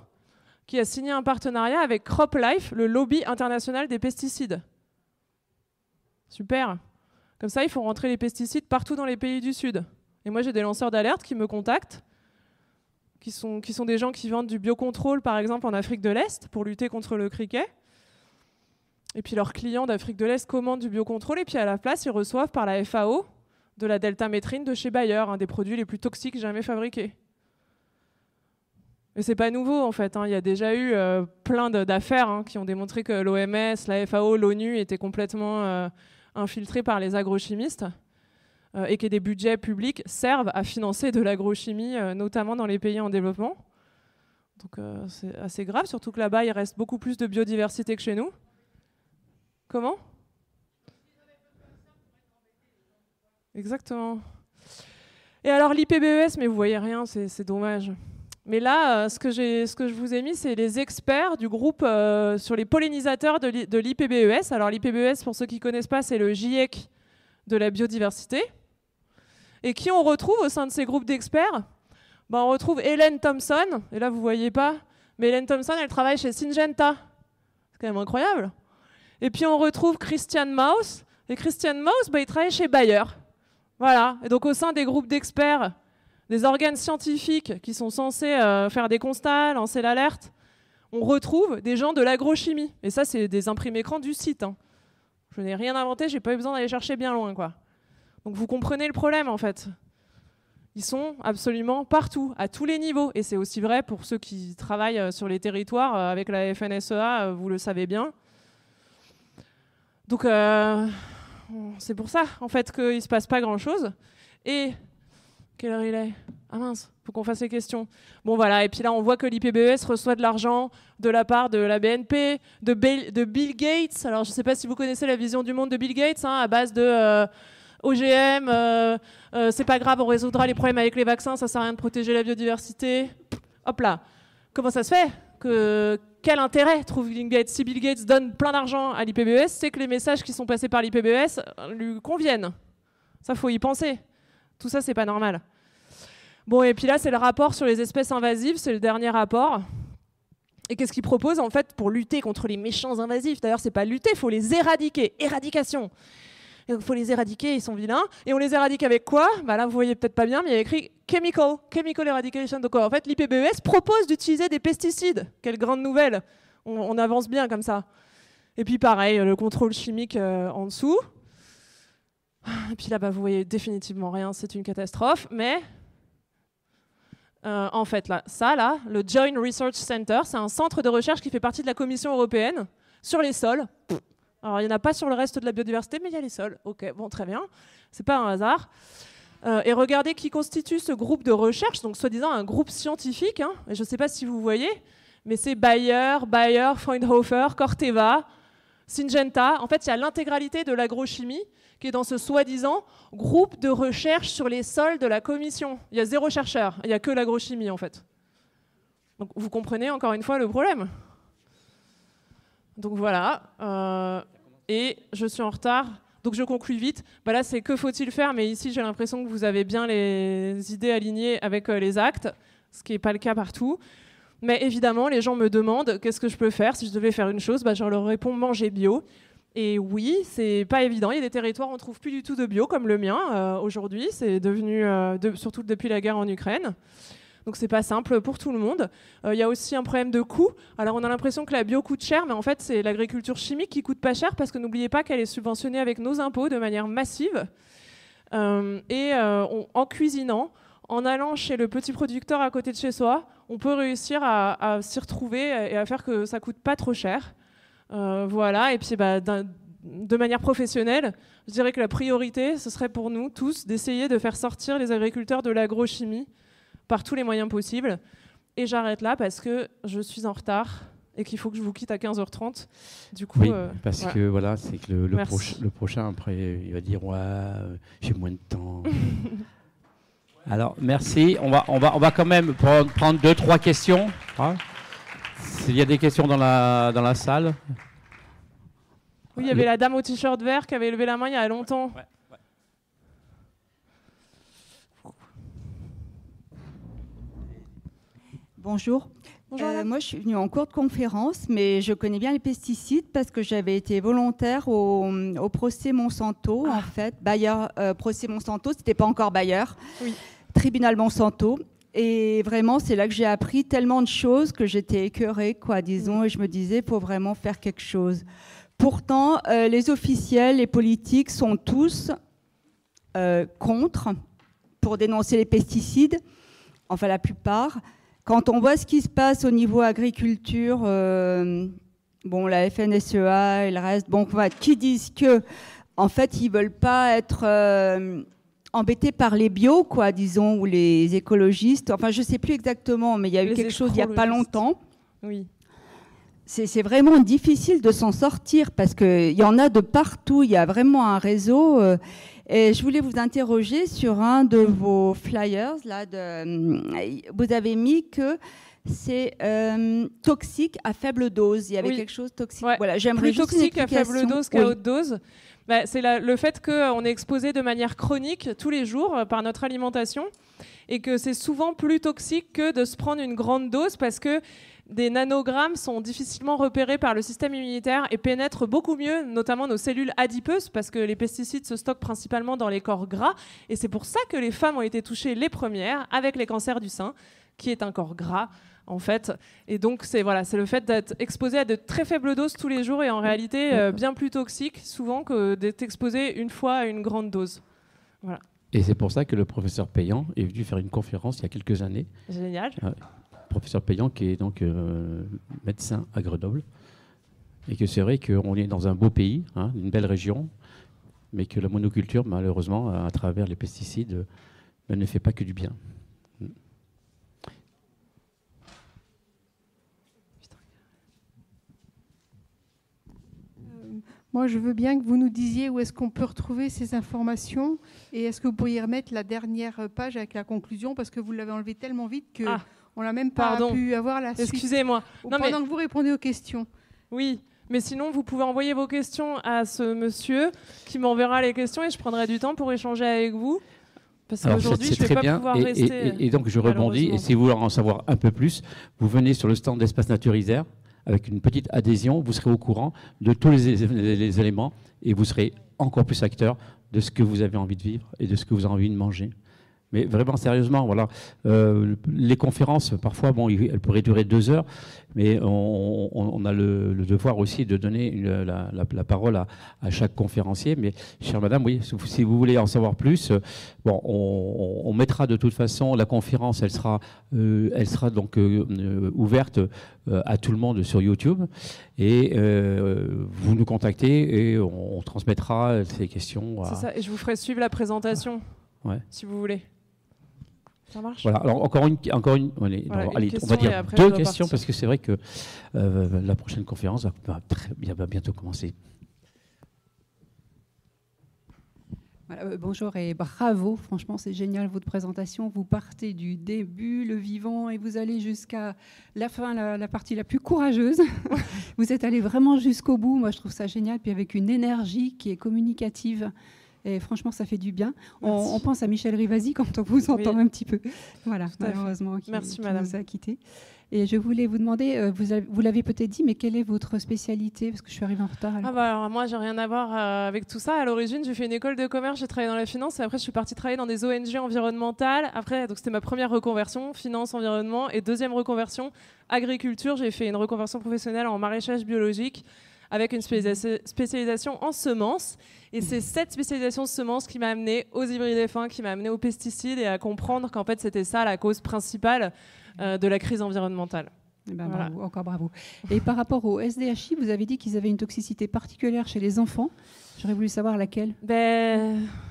Speaker 2: qui a signé un partenariat avec CropLife, le lobby international des pesticides. Super. Comme ça, il faut rentrer les pesticides partout dans les pays du Sud. Et moi, j'ai des lanceurs d'alerte qui me contactent, qui sont des gens qui vendent du biocontrôle, par exemple, en Afrique de l'Est, pour lutter contre le criquet. Et puis leurs clients d'Afrique de l'Est commandent du biocontrôle, et puis à la place, ils reçoivent par la FAO de la deltamétrine de chez Bayer, un des produits les plus toxiques jamais fabriqués. Et c'est pas nouveau en fait, il y a déjà eu plein d'affaires qui ont démontré que l'OMS, la FAO, l'ONU étaient complètement infiltrés par les agrochimistes et que des budgets publics servent à financer de l'agrochimie, notamment dans les pays en développement. Donc c'est assez grave, surtout que là-bas il reste beaucoup plus de biodiversité que chez nous. Comment ? Exactement. Et alors l'IPBES, mais vous voyez rien, c'est dommage. Mais là, ce que je vous ai mis, c'est les experts du groupe sur les pollinisateurs de l'IPBES. Alors l'IPBES, pour ceux qui ne connaissent pas, c'est le GIEC de la biodiversité. Et qui on retrouve au sein de ces groupes d'experts ? On retrouve Hélène Thompson, et là vous ne voyez pas, mais Hélène Thompson, elle travaille chez Syngenta. C'est quand même incroyable. Et puis on retrouve Christian Maus, et Christian Maus, il travaille chez Bayer. Voilà, et donc au sein des groupes d'experts, des organes scientifiques qui sont censés faire des constats, lancer l'alerte, on retrouve des gens de l'agrochimie. Et ça, c'est des imprimés écrans du site. Je n'ai rien inventé, j'ai pas eu besoin d'aller chercher bien loin, quoi. Donc vous comprenez le problème, en fait. Ils sont absolument partout, à tous les niveaux. Et c'est aussi vrai pour ceux qui travaillent sur les territoires avec la FNSEA, vous le savez bien. Donc c'est pour ça, en fait, qu'il ne se passe pas grand-chose. Et quelle heure il est ? Ah mince, faut qu'on fasse les questions. Bon voilà, et puis là on voit que l'IPBES reçoit de l'argent de la part de la BNP, de Bill Gates. Alors je ne sais pas si vous connaissez la vision du monde de Bill Gates, à base de OGM, c'est pas grave, on résoudra les problèmes avec les vaccins, ça sert à rien de protéger la biodiversité. Hop là, comment ça se fait quel intérêt trouve Bill Gates ? Si Bill Gates donne plein d'argent à l'IPBES, c'est que les messages qui sont passés par l'IPBES lui conviennent. Ça, faut y penser. Tout ça, c'est pas normal. Bon, et puis là, c'est le rapport sur les espèces invasives, c'est le dernier rapport. Et qu'est-ce qu'il propose, en fait, pour lutter contre les méchants invasifs ? D'ailleurs, c'est pas lutter, il faut les éradiquer. Éradication. Il faut les éradiquer, ils sont vilains. Et on les éradique avec quoi ? Là, vous voyez peut-être pas bien, mais il y a écrit chemical eradication. Donc, en fait, l'IPBES propose d'utiliser des pesticides. Quelle grande nouvelle. On avance bien comme ça. Et puis, pareil, le contrôle chimique en dessous. Et puis là, vous voyez définitivement rien, c'est une catastrophe. Mais, en fait, le Joint Research Center, c'est un centre de recherche qui fait partie de la Commission européenne sur les sols. Alors, il n'y en a pas sur le reste de la biodiversité, mais il y a les sols. Ok, bon, très bien. C'est pas un hasard. Et regardez qui constitue ce groupe de recherche, donc soi-disant un groupe scientifique. Hein, et je ne sais pas si vous voyez, mais c'est Bayer, Fraunhofer, Corteva, Syngenta. En fait, il y a l'intégralité de l'agrochimie qui est dans ce soi-disant groupe de recherche sur les sols de la commission. Il y a 0 chercheur, il n'y a que l'agrochimie en fait. Donc vous comprenez encore une fois le problème. Donc voilà, et je suis en retard, donc je conclue vite. Bah là c'est que faut-il faire, mais ici j'ai l'impression que vous avez bien les idées alignées avec les actes, ce qui n'est pas le cas partout. Mais évidemment, les gens me demandent qu'est-ce que je peux faire si je devais faire une chose, bah, je leur réponds manger bio. Et oui, c'est pas évident. Il y a des territoires où on ne trouve plus du tout de bio, comme le mien aujourd'hui. C'est devenu, surtout depuis la guerre en Ukraine. Donc c'est pas simple pour tout le monde. Il y a aussi un problème de coût. Alors on a l'impression que la bio coûte cher, mais en fait c'est l'agriculture chimique qui coûte pas cher parce que n'oubliez pas qu'elle est subventionnée avec nos impôts de manière massive. En cuisinant, en allant chez le petit producteur à côté de chez soi, on peut réussir à s'y retrouver et à faire que ça coûte pas trop cher. Voilà, et puis de manière professionnelle, je dirais que la priorité, ce serait pour nous tous d'essayer de faire sortir les agriculteurs de l'agrochimie par tous les moyens possibles. Et j'arrête là parce que je suis en retard et qu'il faut que je vous quitte à 15h30. Du coup,
Speaker 1: oui, parce
Speaker 2: voilà.
Speaker 1: que voilà, c'est que le prochain, après, il va dire ouais, j'ai moins de temps. Alors, merci. On va quand même prendre 2-3 questions. Hein. S'il y a des questions dans la salle.
Speaker 2: Oui, il y avait la dame au t-shirt vert qui avait levé la main il y a longtemps.
Speaker 1: Ouais.
Speaker 3: Bonjour.
Speaker 2: Bonjour.
Speaker 3: Moi, je suis venue en cours de conférence, mais je connais bien les pesticides parce que j'avais été volontaire au procès Monsanto, en fait. Bayer, procès Monsanto, c'était pas encore Bayer.
Speaker 2: Oui.
Speaker 3: Tribunal Monsanto. Et vraiment, c'est là que j'ai appris tellement de choses que j'étais écœurée, quoi, disons, et je me disais, il faut vraiment faire quelque chose. Pourtant, les officiels, les politiques sont tous contre pour dénoncer les pesticides, enfin la plupart. Quand on voit ce qui se passe au niveau agriculture, la FNSEA et le reste, qui disent que, en fait, ils veulent pas être embêtés par les bio, quoi, disons, ou les écologistes. Enfin, je sais plus exactement, mais il y a eu quelque chose il y a pas longtemps.
Speaker 2: Oui.
Speaker 3: C'est vraiment difficile de s'en sortir parce qu'il y en a de partout. Il y a vraiment un réseau. Et je voulais vous interroger sur un de vos flyers. Là, vous avez mis que c'est toxique à faible dose. Il y avait quelque chose de toxique.
Speaker 2: Ouais.
Speaker 3: Voilà, j'aimerais
Speaker 2: plus
Speaker 3: juste
Speaker 2: toxique
Speaker 3: une
Speaker 2: à faible dose qu'à haute dose. C'est le fait qu'on est exposé de manière chronique tous les jours par notre alimentation et que c'est souvent plus toxique que de se prendre une grande dose parce que des nanogrammes sont difficilement repérés par le système immunitaire et pénètrent beaucoup mieux, notamment nos cellules adipeuses, parce que les pesticides se stockent principalement dans les corps gras. Et c'est pour ça que les femmes ont été touchées les premières avec les cancers du sein, qui est un corps gras, en fait. Et donc, c'est le fait d'être exposé à de très faibles doses tous les jours et en réalité bien plus toxique, souvent, que d'être exposé une fois à une grande dose. Voilà.
Speaker 1: Et c'est pour ça que le professeur Payan est venu faire une conférence il y a quelques années.
Speaker 2: Génial.
Speaker 1: Professeur Payan, qui est donc médecin à Grenoble, et que c'est vrai qu'on est dans un beau pays, une belle région, mais que la monoculture, malheureusement, à travers les pesticides, ne fait pas que du bien.
Speaker 4: Moi, je veux bien que vous nous disiez où est-ce qu'on peut retrouver ces informations et est-ce que vous pourriez remettre la dernière page avec la conclusion parce que vous l'avez enlevée tellement vite que on n'a même pas pu avoir la suite.
Speaker 2: Excusez-moi.
Speaker 4: Pendant que vous répondez aux questions.
Speaker 2: Oui, mais sinon, vous pouvez envoyer vos questions à ce monsieur qui m'enverra les questions et je prendrai du temps pour échanger avec vous. Parce qu'aujourd'hui, je ne vais pas pouvoir rester.
Speaker 1: Et donc, je rebondis. Et si vous voulez en savoir un peu plus, vous venez sur le stand d'Espace Nature Isère avec une petite adhésion. Vous serez au courant de tous les éléments et vous serez encore plus acteur de ce que vous avez envie de vivre et de ce que vous avez envie de manger. Mais vraiment, sérieusement, voilà. Les conférences, parfois, bon, elles pourraient durer 2 heures, mais on a le devoir aussi de donner la parole à chaque conférencier. Mais, chère madame, oui, si vous voulez en savoir plus, bon, on mettra de toute façon la conférence, elle sera donc ouverte à tout le monde sur YouTube. Et vous nous contactez et on transmettra ces questions.
Speaker 2: C'est ça, et je vous ferai suivre la présentation, si vous voulez. Ça marche.
Speaker 1: Voilà. Alors encore une allez, on va dire 2 questions parce que c'est vrai que la prochaine conférence va bientôt commencer.
Speaker 5: Voilà, bonjour et bravo, franchement c'est génial votre présentation. Vous partez du début, le vivant, et vous allez jusqu'à la fin, la partie la plus courageuse. Vous êtes allé vraiment jusqu'au bout, moi je trouve ça génial, puis avec une énergie qui est communicative. Et franchement, ça fait du bien. On pense à Michel Rivasi quand on vous entend un petit peu. Voilà, malheureusement, qui nous a quittés. Et je voulais vous demander, vous l'avez peut-être dit, mais quelle est votre spécialité? Parce que je suis arrivée en retard.
Speaker 2: Alors moi, j'ai rien à voir avec tout ça. À l'origine, j'ai fait une école de commerce, j'ai travaillé dans la finance, et après, je suis partie travailler dans des ONG environnementales. Après, donc c'était ma première reconversion, finance, environnement, et deuxième reconversion, agriculture. J'ai fait une reconversion professionnelle en maraîchage biologique, avec une spécialisation en semences. Et c'est cette spécialisation semences qui m'a amenée aux hybrides F1, qui m'a amenée aux pesticides et à comprendre qu'en fait, c'était ça la cause principale de la crise environnementale.
Speaker 5: Voilà. Bravo, encore bravo. Et par rapport au SDHI, vous avez dit qu'ils avaient une toxicité particulière chez les enfants. J'aurais voulu savoir laquelle.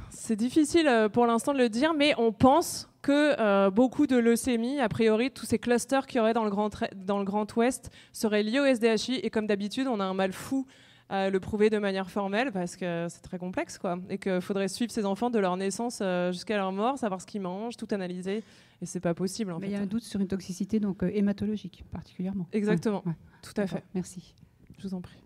Speaker 2: C'est difficile pour l'instant de le dire, mais on pense que beaucoup de leucémies, a priori, tous ces clusters qu'il y aurait dans le Grand Ouest seraient liés au SDHI. Et comme d'habitude, on a un mal fou à le prouver de manière formelle parce que c'est très complexe, quoi. Et qu'il faudrait suivre ces enfants de leur naissance jusqu'à leur mort, savoir ce qu'ils mangent, tout analyser. Et c'est pas possible.
Speaker 5: Mais il y a un doute sur une toxicité donc hématologique particulièrement.
Speaker 2: Exactement, tout à fait.
Speaker 5: Merci.
Speaker 2: Je vous en prie.